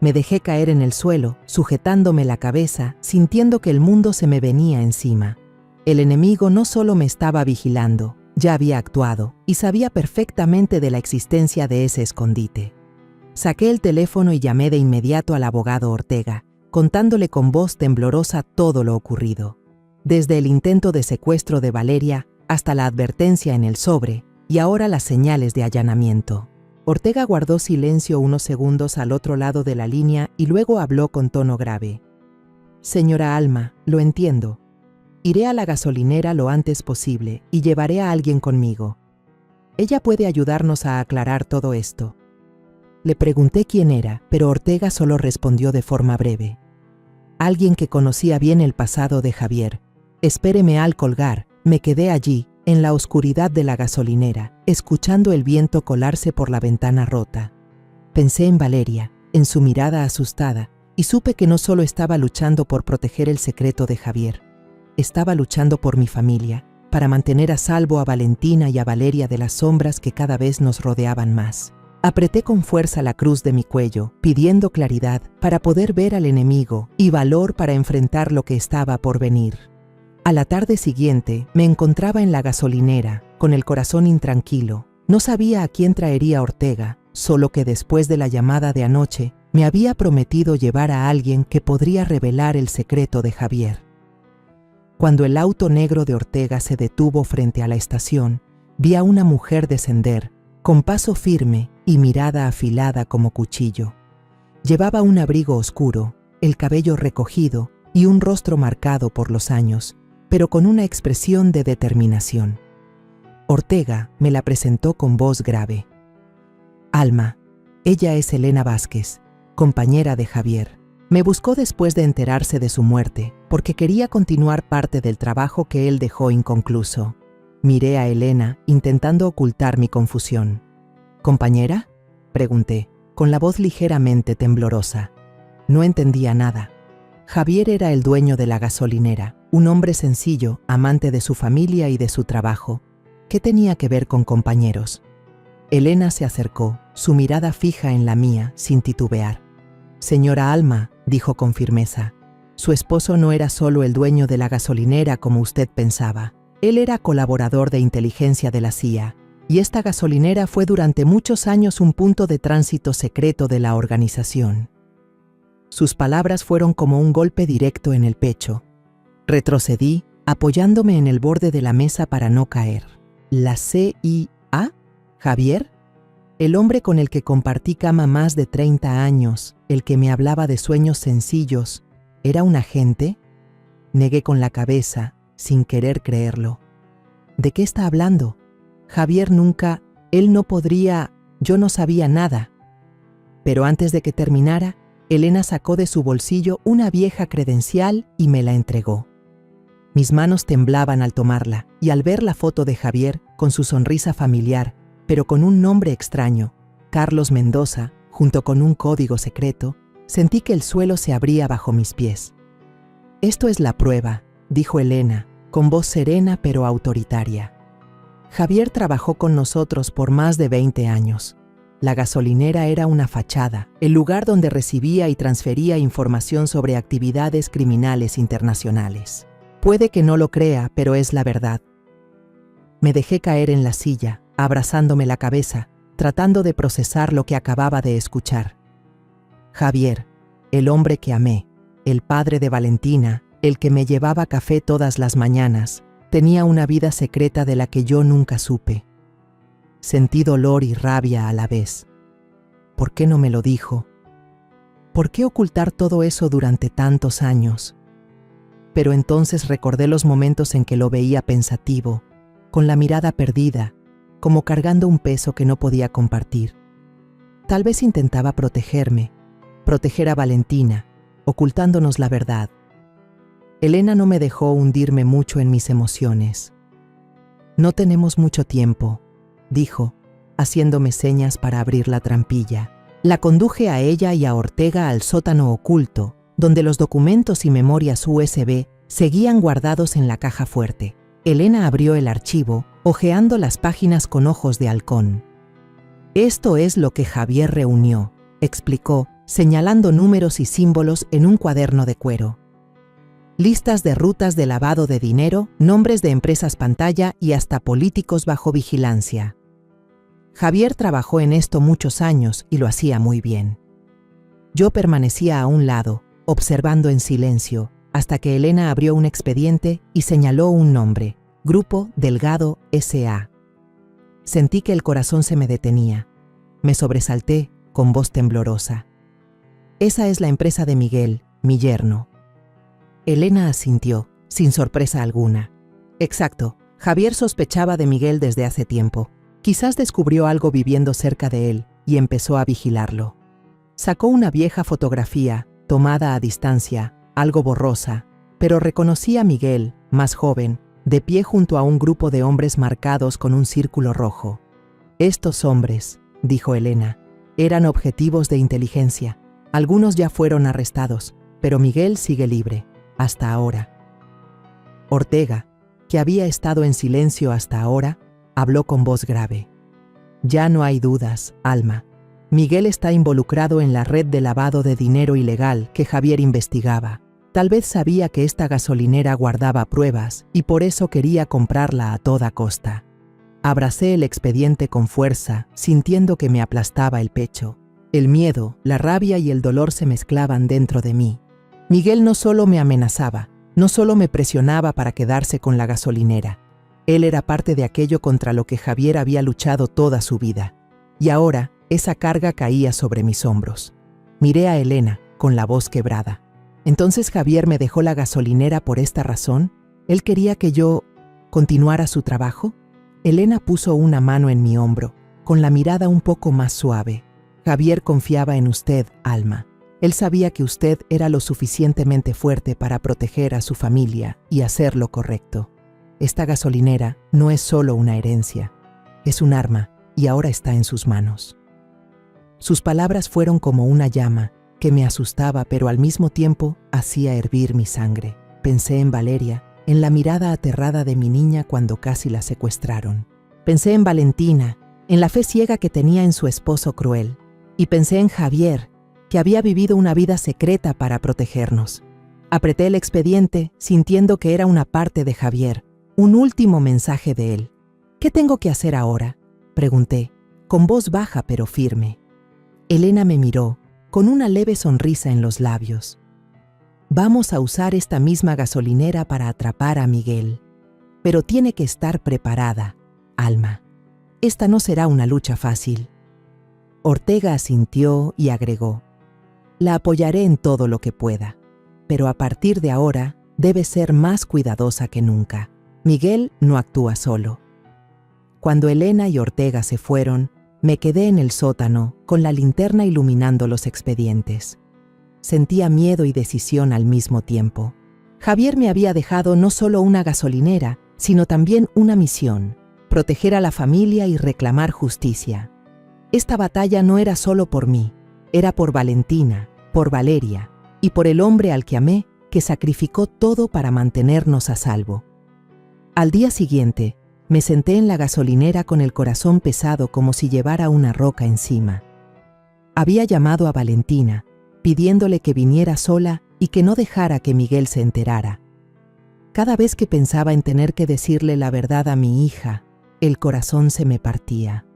Me dejé caer en el suelo, sujetándome la cabeza, sintiendo que el mundo se me venía encima. El enemigo no solo me estaba vigilando, ya había actuado y sabía perfectamente de la existencia de ese escondite. Saqué el teléfono y llamé de inmediato al abogado Ortega, contándole con voz temblorosa todo lo ocurrido. Desde el intento de secuestro de Valeria hasta la advertencia en el sobre y ahora las señales de allanamiento. Ortega guardó silencio unos segundos al otro lado de la línea y luego habló con tono grave. Señora Alma, lo entiendo. Iré a la gasolinera lo antes posible y llevaré a alguien conmigo. Ella puede ayudarnos a aclarar todo esto. Le pregunté quién era, pero Ortega solo respondió de forma breve. Alguien que conocía bien el pasado de Javier. Espéreme al colgar. Me quedé allí, en la oscuridad de la gasolinera, escuchando el viento colarse por la ventana rota. Pensé en Valeria, en su mirada asustada, y supe que no solo estaba luchando por proteger el secreto de Javier. Estaba luchando por mi familia, para mantener a salvo a Valentina y a Valeria de las sombras que cada vez nos rodeaban más. Apreté con fuerza la cruz de mi cuello, pidiendo claridad para poder ver al enemigo y valor para enfrentar lo que estaba por venir. A la tarde siguiente me encontraba en la gasolinera, con el corazón intranquilo. No sabía a quién traería Ortega, solo que después de la llamada de anoche me había prometido llevar a alguien que podría revelar el secreto de Javier. Cuando el auto negro de Ortega se detuvo frente a la estación, vi a una mujer descender, con paso firme y mirada afilada como cuchillo. Llevaba un abrigo oscuro, el cabello recogido y un rostro marcado por los años, pero con una expresión de determinación. Ortega me la presentó con voz grave. Alma, ella es Elena Vázquez, compañera de Javier. Me buscó después de enterarse de su muerte, porque quería continuar parte del trabajo que él dejó inconcluso. Miré a Elena, intentando ocultar mi confusión. ¿Compañera?, pregunté, con la voz ligeramente temblorosa. No entendía nada. Javier era el dueño de la gasolinera, un hombre sencillo, amante de su familia y de su trabajo. ¿Qué tenía que ver con compañeros? Elena se acercó, su mirada fija en la mía, sin titubear. Señora Alma, dijo con firmeza, su esposo no era solo el dueño de la gasolinera como usted pensaba. Él era colaborador de inteligencia de la CIA, y esta gasolinera fue durante muchos años un punto de tránsito secreto de la organización. Sus palabras fueron como un golpe directo en el pecho. Retrocedí, apoyándome en el borde de la mesa para no caer. ¿La CIA? ¿Javier? El hombre con el que compartí cama más de 30 años, el que me hablaba de sueños sencillos, ¿era un agente? Negué con la cabeza, sin querer creerlo. ¿De qué está hablando? Javier nunca, él no podría, yo no sabía nada. Pero antes de que terminara, Elena sacó de su bolsillo una vieja credencial y me la entregó. Mis manos temblaban al tomarla, y al ver la foto de Javier, con su sonrisa familiar, pero con un nombre extraño, Carlos Mendoza, junto con un código secreto, sentí que el suelo se abría bajo mis pies. «Esto es la prueba», dijo Elena, con voz serena pero autoritaria. Javier trabajó con nosotros por más de 20 años. La gasolinera era una fachada, el lugar donde recibía y transfería información sobre actividades criminales internacionales. Puede que no lo crea, pero es la verdad. Me dejé caer en la silla, abrazándome la cabeza, tratando de procesar lo que acababa de escuchar. Javier, el hombre que amé, el padre de Valentina, el que me llevaba café todas las mañanas, tenía una vida secreta de la que yo nunca supe. Sentí dolor y rabia a la vez. ¿Por qué no me lo dijo? ¿Por qué ocultar todo eso durante tantos años? Pero entonces recordé los momentos en que lo veía pensativo, con la mirada perdida, como cargando un peso que no podía compartir. Tal vez intentaba protegerme, proteger a Valentina, ocultándonos la verdad. Elena no me dejó hundirme mucho en mis emociones. «No tenemos mucho tiempo», dijo, haciéndome señas para abrir la trampilla. La conduje a ella y a Ortega al sótano oculto, donde los documentos y memorias USB seguían guardados en la caja fuerte. Elena abrió el archivo, hojeando las páginas con ojos de halcón. «Esto es lo que Javier reunió», explicó, señalando números y símbolos en un cuaderno de cuero. Listas de rutas de lavado de dinero, nombres de empresas pantalla y hasta políticos bajo vigilancia. Javier trabajó en esto muchos años y lo hacía muy bien. Yo permanecía a un lado, observando en silencio, hasta que Elena abrió un expediente y señaló un nombre: Grupo Delgado S.A. Sentí que el corazón se me detenía. Me sobresalté, con voz temblorosa. «Esa es la empresa de Miguel, mi yerno». Elena asintió, sin sorpresa alguna. Exacto, Javier sospechaba de Miguel desde hace tiempo. Quizás descubrió algo viviendo cerca de él y empezó a vigilarlo. Sacó una vieja fotografía, tomada a distancia, algo borrosa, pero reconocí a Miguel, más joven, de pie junto a un grupo de hombres marcados con un círculo rojo. «Estos hombres», dijo Elena, «eran objetivos de inteligencia. Algunos ya fueron arrestados, pero Miguel sigue libre, hasta ahora». Ortega, que había estado en silencio hasta ahora, habló con voz grave. «Ya no hay dudas, Alma. Miguel está involucrado en la red de lavado de dinero ilegal que Javier investigaba. Tal vez sabía que esta gasolinera guardaba pruebas y por eso quería comprarla a toda costa». Abracé el expediente con fuerza, sintiendo que me aplastaba el pecho. El miedo, la rabia y el dolor se mezclaban dentro de mí. Miguel no solo me amenazaba, no solo me presionaba para quedarse con la gasolinera. Él era parte de aquello contra lo que Javier había luchado toda su vida. Y ahora, esa carga caía sobre mis hombros. Miré a Elena, con la voz quebrada. ¿Entonces Javier me dejó la gasolinera por esta razón? ¿Él quería que yo continuara su trabajo? Elena puso una mano en mi hombro, con la mirada un poco más suave. «Javier confiaba en usted, Alma. Él sabía que usted era lo suficientemente fuerte para proteger a su familia y hacer lo correcto. Esta gasolinera no es solo una herencia, es un arma y ahora está en sus manos». Sus palabras fueron como una llama que me asustaba, pero al mismo tiempo hacía hervir mi sangre. Pensé en Valeria, en la mirada aterrada de mi niña cuando casi la secuestraron. Pensé en Valentina, en la fe ciega que tenía en su esposo cruel. Y pensé en Javier, que había vivido una vida secreta para protegernos. Apreté el expediente, sintiendo que era una parte de Javier, un último mensaje de él. «¿Qué tengo que hacer ahora?», pregunté, con voz baja pero firme. Elena me miró, con una leve sonrisa en los labios. «Vamos a usar esta misma gasolinera para atrapar a Miguel. Pero tiene que estar preparada, Alma. Esta no será una lucha fácil». Ortega asintió y agregó: «La apoyaré en todo lo que pueda, pero a partir de ahora debe ser más cuidadosa que nunca. Miguel no actúa solo». Cuando Elena y Ortega se fueron, me quedé en el sótano con la linterna iluminando los expedientes. Sentía miedo y decisión al mismo tiempo. Javier me había dejado no solo una gasolinera, sino también una misión: proteger a la familia y reclamar justicia. Esta batalla no era solo por mí, era por Valentina, por Valeria y por el hombre al que amé, que sacrificó todo para mantenernos a salvo. Al día siguiente, me senté en la gasolinera con el corazón pesado como si llevara una roca encima. Había llamado a Valentina, pidiéndole que viniera sola y que no dejara que Miguel se enterara. Cada vez que pensaba en tener que decirle la verdad a mi hija, el corazón se me partía.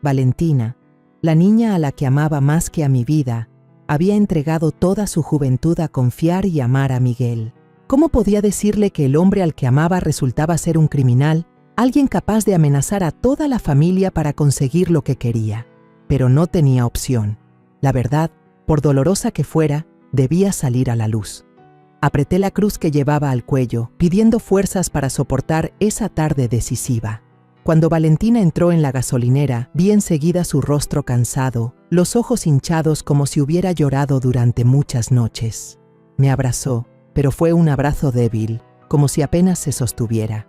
Valentina, la niña a la que amaba más que a mi vida, había entregado toda su juventud a confiar y amar a Miguel. ¿Cómo podía decirle que el hombre al que amaba resultaba ser un criminal, alguien capaz de amenazar a toda la familia para conseguir lo que quería? Pero no tenía opción. La verdad, por dolorosa que fuera, debía salir a la luz. Apreté la cruz que llevaba al cuello, pidiendo fuerzas para soportar esa tarde decisiva. Cuando Valentina entró en la gasolinera, vi enseguida su rostro cansado, los ojos hinchados como si hubiera llorado durante muchas noches. Me abrazó, pero fue un abrazo débil, como si apenas se sostuviera.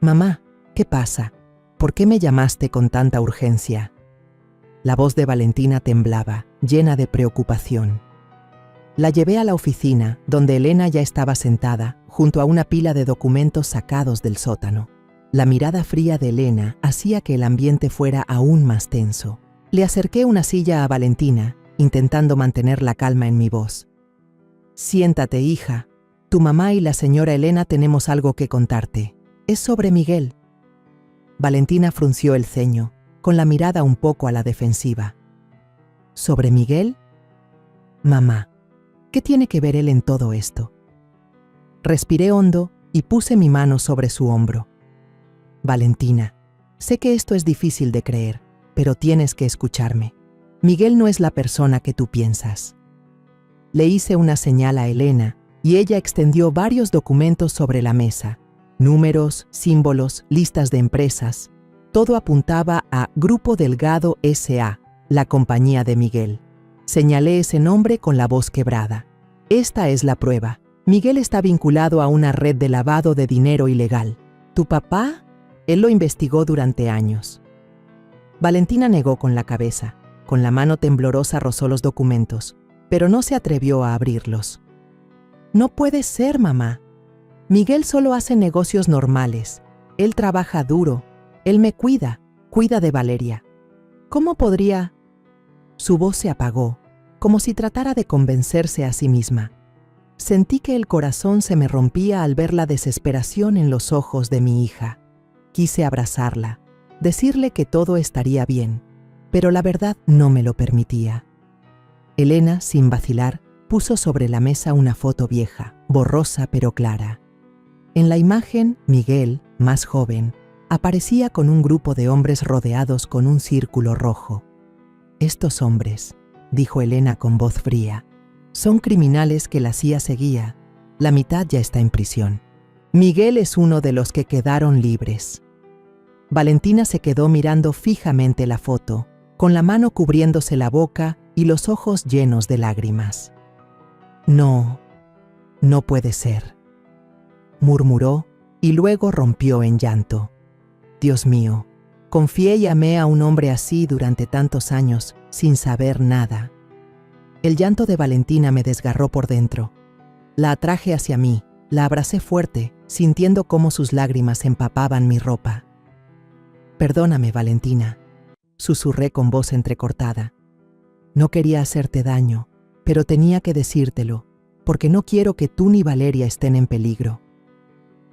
«Mamá, ¿qué pasa? ¿Por qué me llamaste con tanta urgencia?» La voz de Valentina temblaba, llena de preocupación. La llevé a la oficina, donde Elena ya estaba sentada, junto a una pila de documentos sacados del sótano. La mirada fría de Elena hacía que el ambiente fuera aún más tenso. Le acerqué una silla a Valentina, intentando mantener la calma en mi voz. «Siéntate, hija. Tu mamá y la señora Elena tenemos algo que contarte. Es sobre Miguel». Valentina frunció el ceño, con la mirada un poco a la defensiva. «¿Sobre Miguel? Mamá, ¿qué tiene que ver él en todo esto?» Respiré hondo y puse mi mano sobre su hombro. «Valentina, sé que esto es difícil de creer, pero tienes que escucharme. Miguel no es la persona que tú piensas». Le hice una señal a Elena y ella extendió varios documentos sobre la mesa. Números, símbolos, listas de empresas. Todo apuntaba a Grupo Delgado S.A., la compañía de Miguel. Señalé ese nombre con la voz quebrada. «Esta es la prueba. Miguel está vinculado a una red de lavado de dinero ilegal. ¿Tu papá?» Él lo investigó durante años. Valentina negó con la cabeza. Con la mano temblorosa rozó los documentos, pero no se atrevió a abrirlos. «No puede ser, mamá. Miguel solo hace negocios normales. Él trabaja duro. Él me cuida de Valeria. ¿Cómo podría...?» Su voz se apagó, como si tratara de convencerse a sí misma. Sentí que el corazón se me rompía al ver la desesperación en los ojos de mi hija. Quise abrazarla, decirle que todo estaría bien, pero la verdad no me lo permitía. Elena, sin vacilar, puso sobre la mesa una foto vieja, borrosa pero clara. En la imagen, Miguel, más joven, aparecía con un grupo de hombres rodeados con un círculo rojo. «Estos hombres», dijo Elena con voz fría, «son criminales que la CIA seguía. La mitad ya está en prisión. Miguel es uno de los que quedaron libres». Valentina se quedó mirando fijamente la foto, con la mano cubriéndose la boca y los ojos llenos de lágrimas. «No, no puede ser», murmuró y luego rompió en llanto. «Dios mío, confié y amé a un hombre así durante tantos años, sin saber nada». El llanto de Valentina me desgarró por dentro. La atraje hacia mí, la abracé fuerte, sintiendo cómo sus lágrimas empapaban mi ropa. «Perdóname, Valentina», susurré con voz entrecortada. «No quería hacerte daño, pero tenía que decírtelo, porque no quiero que tú ni Valeria estén en peligro».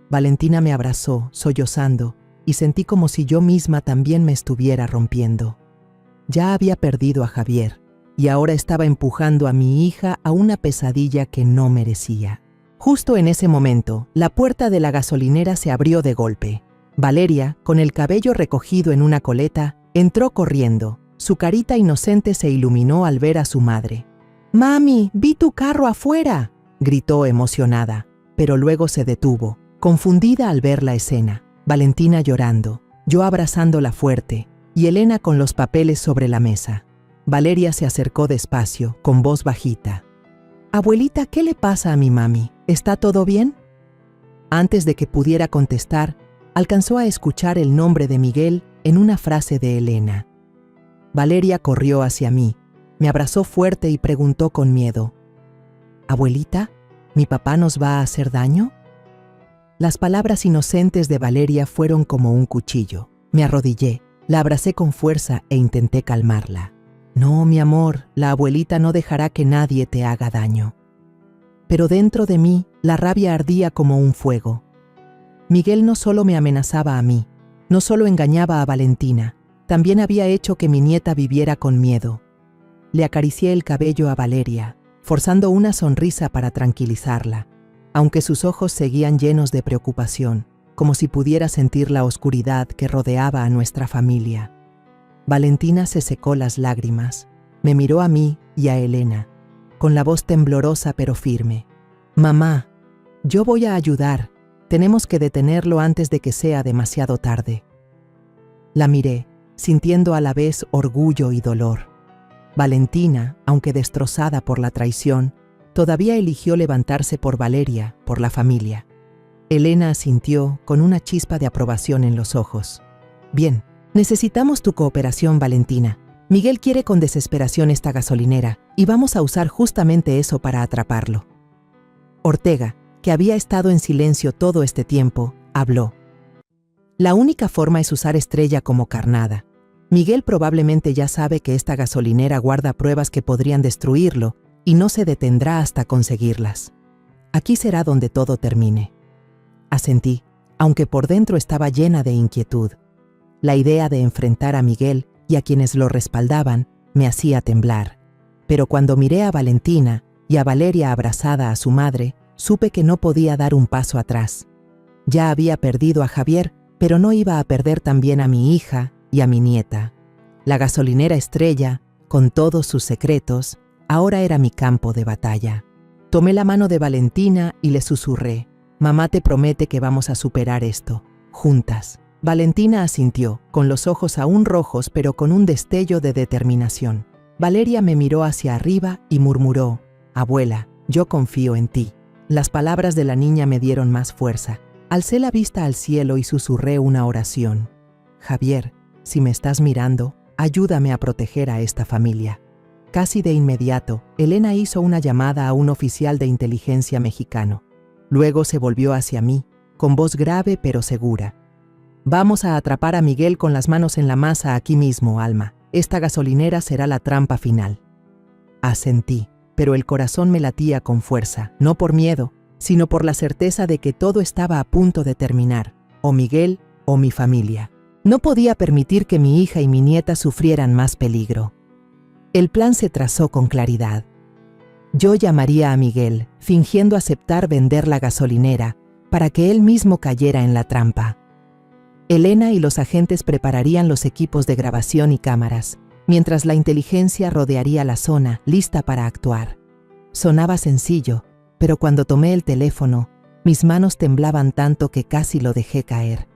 Valentina me abrazó, sollozando, y sentí como si yo misma también me estuviera rompiendo. Ya había perdido a Javier, y ahora estaba empujando a mi hija a una pesadilla que no merecía. Justo en ese momento, la puerta de la gasolinera se abrió de golpe. Valeria, con el cabello recogido en una coleta, entró corriendo. Su carita inocente se iluminó al ver a su madre. «Mami, vi tu carro afuera», gritó emocionada, pero luego se detuvo, confundida al ver la escena. Valentina llorando, yo abrazándola fuerte, y Elena con los papeles sobre la mesa. Valeria se acercó despacio, con voz bajita. Abuelita, ¿qué le pasa a mi mami? ¿Está todo bien? Antes de que pudiera contestar, alcanzó a escuchar el nombre de Miguel en una frase de Elena. Valeria corrió hacia mí, me abrazó fuerte y preguntó con miedo: «Abuelita, ¿mi papá nos va a hacer daño?». Las palabras inocentes de Valeria fueron como un cuchillo. Me arrodillé, la abracé con fuerza e intenté calmarla. «No, mi amor, la abuelita no dejará que nadie te haga daño». Pero dentro de mí, la rabia ardía como un fuego. Miguel no solo me amenazaba a mí, no solo engañaba a Valentina, también había hecho que mi nieta viviera con miedo. Le acaricié el cabello a Valeria, forzando una sonrisa para tranquilizarla, aunque sus ojos seguían llenos de preocupación, como si pudiera sentir la oscuridad que rodeaba a nuestra familia. Valentina se secó las lágrimas, me miró a mí y a Elena, con la voz temblorosa pero firme. «Mamá, yo voy a ayudar, tenemos que detenerlo antes de que sea demasiado tarde». La miré, sintiendo a la vez orgullo y dolor. Valentina, aunque destrozada por la traición, todavía eligió levantarse por Valeria, por la familia. Elena asintió con una chispa de aprobación en los ojos. «Bien, necesitamos tu cooperación, Valentina. Miguel quiere con desesperación esta gasolinera y vamos a usar justamente eso para atraparlo». Ortega, que había estado en silencio todo este tiempo, habló. «La única forma es usar Estrella como carnada. Miguel probablemente ya sabe que esta gasolinera guarda pruebas que podrían destruirlo y no se detendrá hasta conseguirlas. Aquí será donde todo termine». Asentí, aunque por dentro estaba llena de inquietud. La idea de enfrentar a Miguel y a quienes lo respaldaban me hacía temblar. Pero cuando miré a Valentina y a Valeria abrazada a su madre, supe que no podía dar un paso atrás. Ya había perdido a Javier, pero no iba a perder también a mi hija y a mi nieta. La gasolinera Estrella, con todos sus secretos, ahora era mi campo de batalla. Tomé la mano de Valentina y le susurré: «Mamá te promete que vamos a superar esto, juntas». Valentina asintió, con los ojos aún rojos pero con un destello de determinación. Valeria me miró hacia arriba y murmuró: «Abuela, yo confío en ti». Las palabras de la niña me dieron más fuerza. Alcé la vista al cielo y susurré una oración: «Javier, si me estás mirando, ayúdame a proteger a esta familia». Casi de inmediato, Elena hizo una llamada a un oficial de inteligencia mexicano. Luego se volvió hacia mí, con voz grave pero segura: «Vamos a atrapar a Miguel con las manos en la masa aquí mismo, Alma. Esta gasolinera será la trampa final». Asentí, pero el corazón me latía con fuerza, no por miedo, sino por la certeza de que todo estaba a punto de terminar, o Miguel o mi familia. No podía permitir que mi hija y mi nieta sufrieran más peligro. El plan se trazó con claridad. Yo llamaría a Miguel, fingiendo aceptar vender la gasolinera, para que él mismo cayera en la trampa. Elena y los agentes prepararían los equipos de grabación y cámaras, mientras la inteligencia rodearía la zona, lista para actuar. Sonaba sencillo, pero cuando tomé el teléfono, mis manos temblaban tanto que casi lo dejé caer.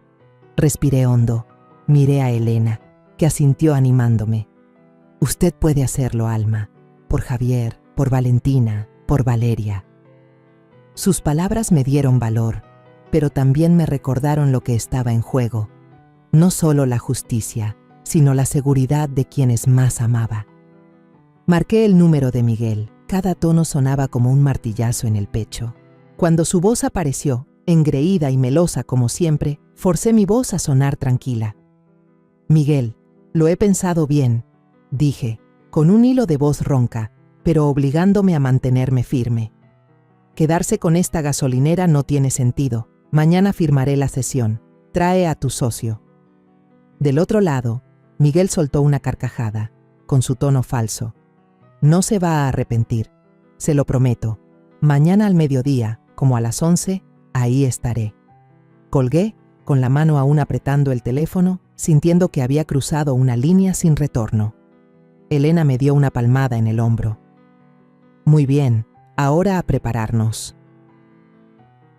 Respiré hondo, miré a Elena, que asintió animándome. «Usted puede hacerlo, Alma, por Javier, por Valentina, por Valeria». Sus palabras me dieron valor, pero también me recordaron lo que estaba en juego. No solo la justicia, sino la seguridad de quienes más amaba. Marqué el número de Miguel. Cada tono sonaba como un martillazo en el pecho. Cuando su voz apareció, engreída y melosa como siempre, forcé mi voz a sonar tranquila. «Miguel, lo he pensado bien», dije, con un hilo de voz ronca, pero obligándome a mantenerme firme. «Quedarse con esta gasolinera no tiene sentido. Mañana firmaré la cesión. Trae a tu socio». Del otro lado, Miguel soltó una carcajada, con su tono falso. «No se va a arrepentir, se lo prometo. Mañana al mediodía, como a las 11, ahí estaré». Colgué, con la mano aún apretando el teléfono, sintiendo que había cruzado una línea sin retorno. Elena me dio una palmada en el hombro. «Muy bien, ahora a prepararnos».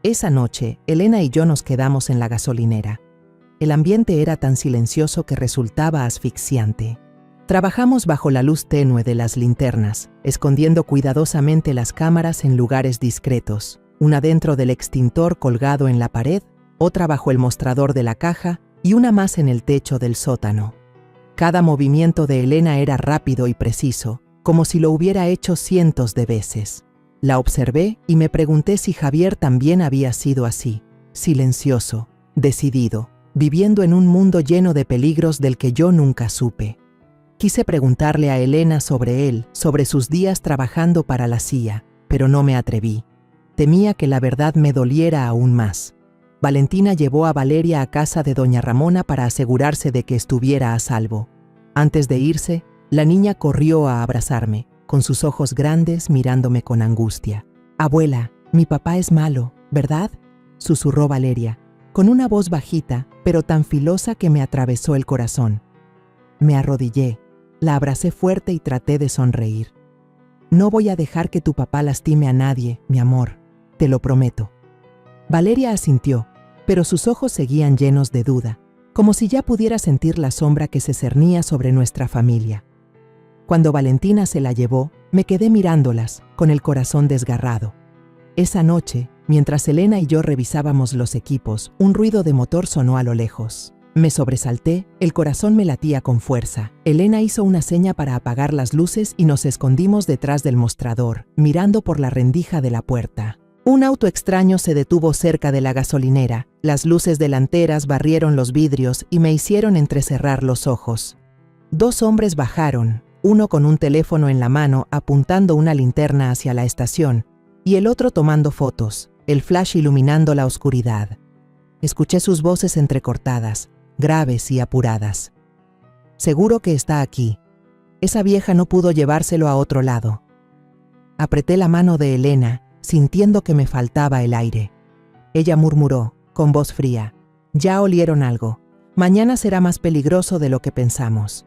Esa noche, Elena y yo nos quedamos en la gasolinera. El ambiente era tan silencioso que resultaba asfixiante. Trabajamos bajo la luz tenue de las linternas, escondiendo cuidadosamente las cámaras en lugares discretos, una dentro del extintor colgado en la pared, otra bajo el mostrador de la caja y una más en el techo del sótano. Cada movimiento de Elena era rápido y preciso, como si lo hubiera hecho cientos de veces. La observé y me pregunté si Javier también había sido así, silencioso, decidido, viviendo en un mundo lleno de peligros del que yo nunca supe. Quise preguntarle a Elena sobre él, sobre sus días trabajando para la CIA, pero no me atreví. Temía que la verdad me doliera aún más. Valentina llevó a Valeria a casa de doña Ramona para asegurarse de que estuviera a salvo. Antes de irse, la niña corrió a abrazarme, con sus ojos grandes mirándome con angustia. «Abuela, mi papá es malo, ¿verdad?», susurró Valeria, con una voz bajita, pero tan filosa que me atravesó el corazón. Me arrodillé, la abracé fuerte y traté de sonreír. «No voy a dejar que tu papá lastime a nadie, mi amor, te lo prometo». Valeria asintió, pero sus ojos seguían llenos de duda, como si ya pudiera sentir la sombra que se cernía sobre nuestra familia. Cuando Valentina se la llevó, me quedé mirándolas, con el corazón desgarrado. Esa noche, mientras Elena y yo revisábamos los equipos, un ruido de motor sonó a lo lejos. Me sobresalté, el corazón me latía con fuerza. Elena hizo una seña para apagar las luces y nos escondimos detrás del mostrador, mirando por la rendija de la puerta. Un auto extraño se detuvo cerca de la gasolinera. Las luces delanteras barrieron los vidrios y me hicieron entrecerrar los ojos. 2 hombres bajaron, uno con un teléfono en la mano apuntando una linterna hacia la estación, y el otro tomando fotos, el flash iluminando la oscuridad. Escuché sus voces entrecortadas, graves y apuradas. «Seguro que está aquí. Esa vieja no pudo llevárselo a otro lado». Apreté la mano de Elena, sintiendo que me faltaba el aire. Ella murmuró, con voz fría: «Ya olieron algo. Mañana será más peligroso de lo que pensamos».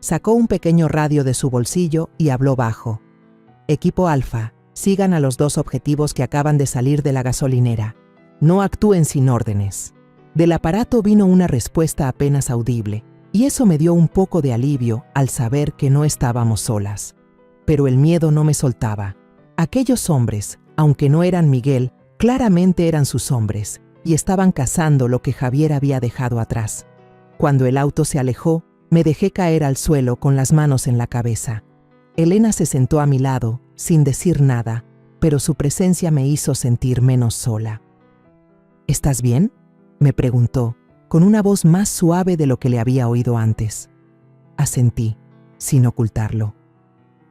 Sacó un pequeño radio de su bolsillo y habló bajo. «Equipo Alfa, sigan a los 2 objetivos que acaban de salir de la gasolinera. No actúen sin órdenes». Del aparato vino una respuesta apenas audible, y eso me dio un poco de alivio al saber que no estábamos solas. Pero el miedo no me soltaba. Aquellos hombres, aunque no eran Miguel, claramente eran sus hombres, y estaban cazando lo que Javier había dejado atrás. Cuando el auto se alejó, me dejé caer al suelo con las manos en la cabeza. Elena se sentó a mi lado, sin decir nada, pero su presencia me hizo sentir menos sola. «¿Estás bien?», me preguntó, con una voz más suave de lo que le había oído antes. Asentí, sin ocultarlo.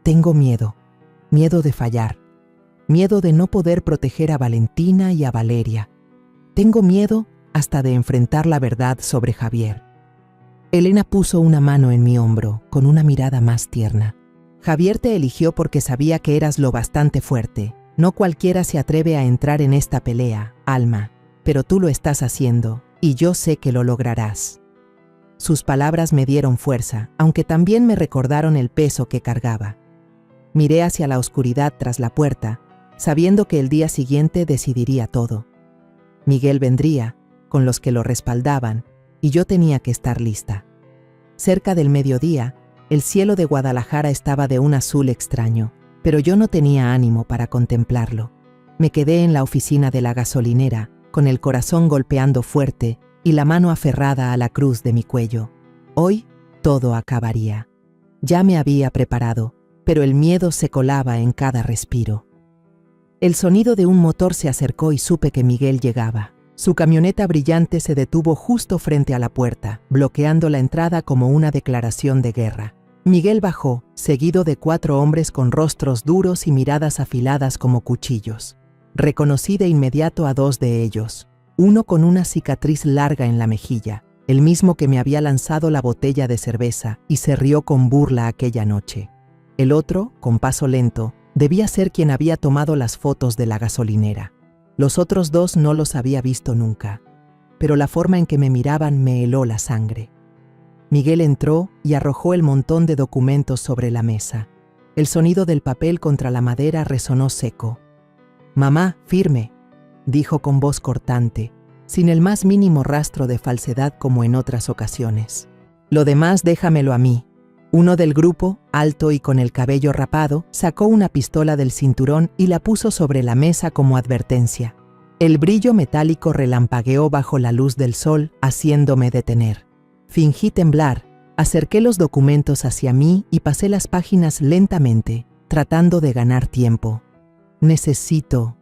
«Tengo miedo, miedo de fallar, miedo de no poder proteger a Valentina y a Valeria. Tengo miedo hasta de enfrentar la verdad sobre Javier». Elena puso una mano en mi hombro, con una mirada más tierna. «Javier te eligió porque sabía que eras lo bastante fuerte. No cualquiera se atreve a entrar en esta pelea, Alma, pero tú lo estás haciendo, y yo sé que lo lograrás». Sus palabras me dieron fuerza, aunque también me recordaron el peso que cargaba. Miré hacia la oscuridad tras la puerta, sabiendo que el día siguiente decidiría todo. Miguel vendría, con los que lo respaldaban, y yo tenía que estar lista. Cerca del mediodía, el cielo de Guadalajara estaba de un azul extraño, pero yo no tenía ánimo para contemplarlo. Me quedé en la oficina de la gasolinera, con el corazón golpeando fuerte y la mano aferrada a la cruz de mi cuello. Hoy todo acabaría. Ya me había preparado, pero el miedo se colaba en cada respiro. El sonido de un motor se acercó y supe que Miguel llegaba. Su camioneta brillante se detuvo justo frente a la puerta, bloqueando la entrada como una declaración de guerra. Miguel bajó, seguido de 4 hombres con rostros duros y miradas afiladas como cuchillos. Reconocí de inmediato a 2 de ellos, uno con una cicatriz larga en la mejilla, el mismo que me había lanzado la botella de cerveza y se rió con burla aquella noche. El otro, con paso lento, debía ser quien había tomado las fotos de la gasolinera. Los otros 2 no los había visto nunca, pero la forma en que me miraban me heló la sangre. Miguel entró y arrojó el montón de documentos sobre la mesa. El sonido del papel contra la madera resonó seco. «Mamá, firme», dijo con voz cortante, sin el más mínimo rastro de falsedad como en otras ocasiones. «Lo demás déjamelo a mí». Uno del grupo, alto y con el cabello rapado, sacó una pistola del cinturón y la puso sobre la mesa como advertencia. El brillo metálico relampagueó bajo la luz del sol, haciéndome detener. Fingí temblar, acerqué los documentos hacia mí y pasé las páginas lentamente, tratando de ganar tiempo. Necesito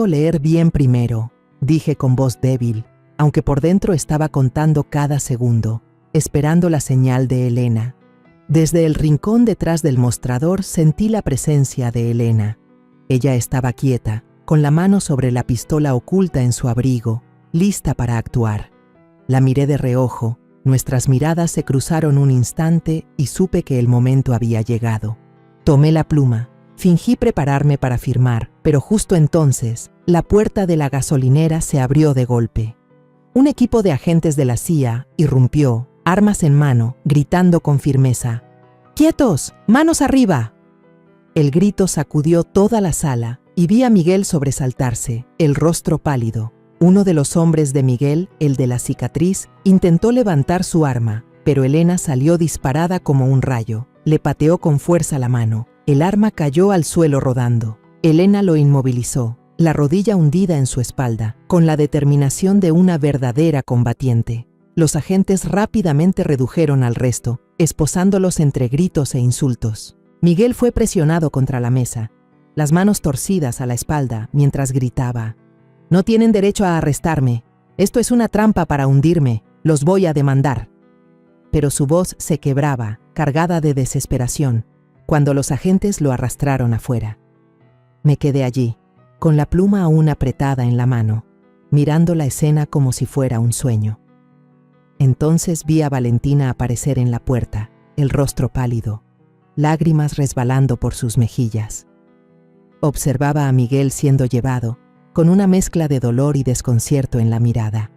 leer bien primero, dije con voz débil, aunque por dentro estaba contando cada segundo, esperando la señal de Elena. Desde el rincón detrás del mostrador sentí la presencia de Elena. Ella estaba quieta, con la mano sobre la pistola oculta en su abrigo, lista para actuar. La miré de reojo, nuestras miradas se cruzaron un instante y supe que el momento había llegado. Tomé la pluma, fingí prepararme para firmar, pero justo entonces, la puerta de la gasolinera se abrió de golpe. Un equipo de agentes de la CIA irrumpió, armas en mano, gritando con firmeza: ¡Quietos! ¡Manos arriba! El grito sacudió toda la sala y vi a Miguel sobresaltarse, el rostro pálido. Uno de los hombres de Miguel, el de la cicatriz, intentó levantar su arma, pero Elena salió disparada como un rayo. Le pateó con fuerza la mano. El arma cayó al suelo rodando. Elena lo inmovilizó, la rodilla hundida en su espalda, con la determinación de una verdadera combatiente. Los agentes rápidamente redujeron al resto, esposándolos entre gritos e insultos. Miguel fue presionado contra la mesa, las manos torcidas a la espalda, mientras gritaba: «No tienen derecho a arrestarme. Esto es una trampa para hundirme. Los voy a demandar». Pero su voz se quebraba, cargada de desesperación, cuando los agentes lo arrastraron afuera. Me quedé allí, con la pluma aún apretada en la mano, mirando la escena como si fuera un sueño. Entonces vi a Valentina aparecer en la puerta, el rostro pálido, lágrimas resbalando por sus mejillas. Observaba a Miguel siendo llevado, con una mezcla de dolor y desconcierto en la mirada.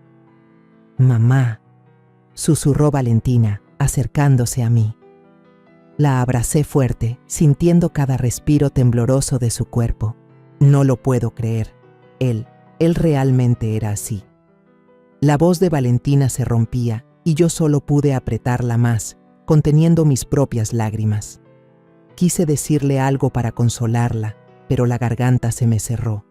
«Mamá», susurró Valentina, acercándose a mí. La abracé fuerte, sintiendo cada respiro tembloroso de su cuerpo. No lo puedo creer. Él realmente era así. La voz de Valentina se rompía y yo solo pude apretarla más, conteniendo mis propias lágrimas. Quise decirle algo para consolarla, pero la garganta se me cerró.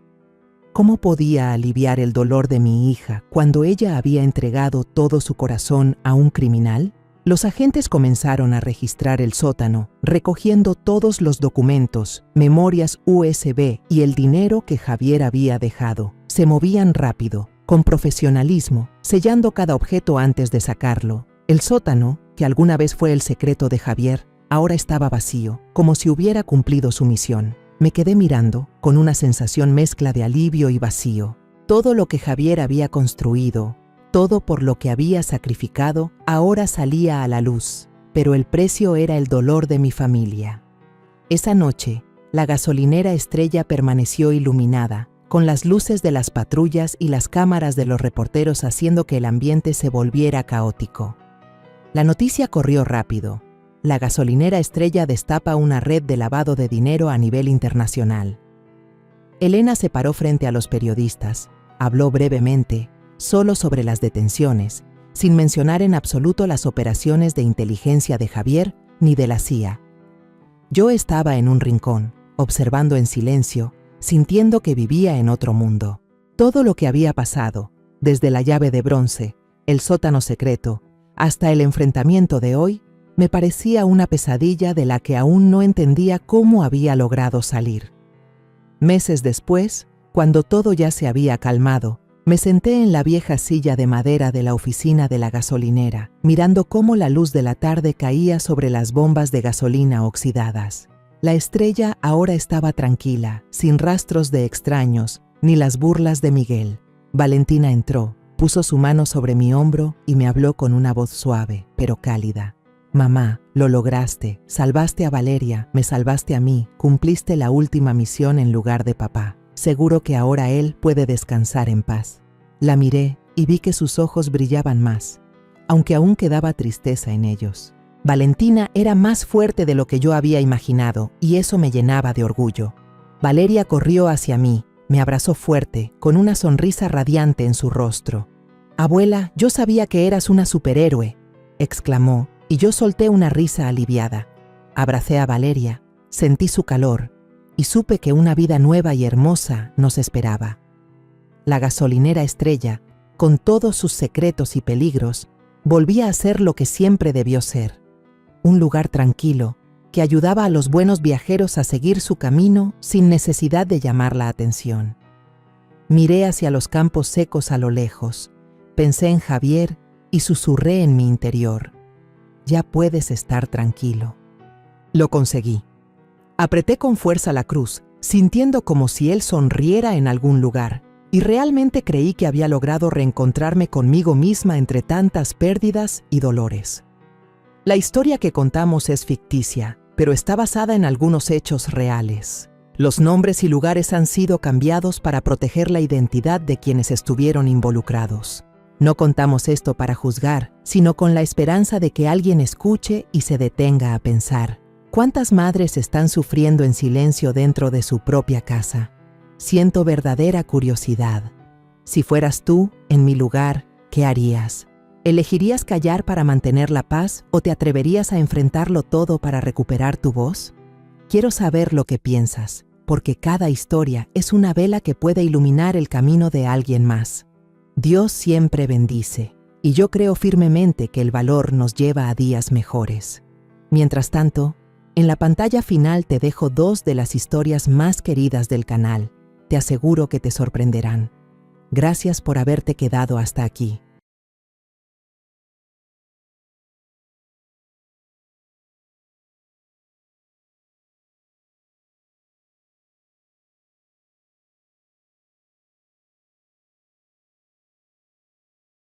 ¿Cómo podía aliviar el dolor de mi hija cuando ella había entregado todo su corazón a un criminal? Los agentes comenzaron a registrar el sótano, recogiendo todos los documentos, memorias USB y el dinero que Javier había dejado. Se movían rápido, con profesionalismo, sellando cada objeto antes de sacarlo. El sótano, que alguna vez fue el secreto de Javier, ahora estaba vacío, como si hubiera cumplido su misión. Me quedé mirando, con una sensación mezcla de alivio y vacío. Todo lo que Javier había construido, todo por lo que había sacrificado, ahora salía a la luz, pero el precio era el dolor de mi familia. Esa noche, la gasolinera Estrella permaneció iluminada, con las luces de las patrullas y las cámaras de los reporteros haciendo que el ambiente se volviera caótico. La noticia corrió rápido. La gasolinera Estrella destapa una red de lavado de dinero a nivel internacional. Elena se paró frente a los periodistas, habló brevemente, solo sobre las detenciones, sin mencionar en absoluto las operaciones de inteligencia de Javier ni de la CIA. Yo estaba en un rincón, observando en silencio, sintiendo que vivía en otro mundo. Todo lo que había pasado, desde la llave de bronce, el sótano secreto, hasta el enfrentamiento de hoy, me parecía una pesadilla de la que aún no entendía cómo había logrado salir. Meses después, cuando todo ya se había calmado, me senté en la vieja silla de madera de la oficina de la gasolinera, mirando cómo la luz de la tarde caía sobre las bombas de gasolina oxidadas. La Estrella ahora estaba tranquila, sin rastros de extraños, ni las burlas de Miguel. Valentina entró, puso su mano sobre mi hombro y me habló con una voz suave, pero cálida. «Mamá, lo lograste, salvaste a Valeria, me salvaste a mí, cumpliste la última misión en lugar de papá. Seguro que ahora él puede descansar en paz». La miré y vi que sus ojos brillaban más, aunque aún quedaba tristeza en ellos. Valentina era más fuerte de lo que yo había imaginado y eso me llenaba de orgullo. Valeria corrió hacia mí, me abrazó fuerte, con una sonrisa radiante en su rostro. «Abuela, yo sabía que eras una superhéroe», exclamó, Y yo solté una risa aliviada. Abracé a Valeria, sentí su calor y supe que una vida nueva y hermosa nos esperaba. La gasolinera Estrella, con todos sus secretos y peligros, volvía a ser lo que siempre debió ser. Un lugar tranquilo que ayudaba a los buenos viajeros a seguir su camino sin necesidad de llamar la atención. Miré hacia los campos secos a lo lejos, pensé en Javier y susurré en mi interior: ya puedes estar tranquilo. Lo conseguí. Apreté con fuerza la cruz, sintiendo como si él sonriera en algún lugar, y realmente creí que había logrado reencontrarme conmigo misma entre tantas pérdidas y dolores. La historia que contamos es ficticia, pero está basada en algunos hechos reales. Los nombres y lugares han sido cambiados para proteger la identidad de quienes estuvieron involucrados. No contamos esto para juzgar, sino con la esperanza de que alguien escuche y se detenga a pensar: ¿cuántas madres están sufriendo en silencio dentro de su propia casa? Siento verdadera curiosidad. Si fueras tú, en mi lugar, ¿qué harías? ¿Elegirías callar para mantener la paz o te atreverías a enfrentarlo todo para recuperar tu voz? Quiero saber lo que piensas, porque cada historia es una vela que puede iluminar el camino de alguien más. Dios siempre bendice, y yo creo firmemente que el valor nos lleva a días mejores. Mientras tanto, en la pantalla final te dejo 2 de las historias más queridas del canal. Te aseguro que te sorprenderán. Gracias por haberte quedado hasta aquí.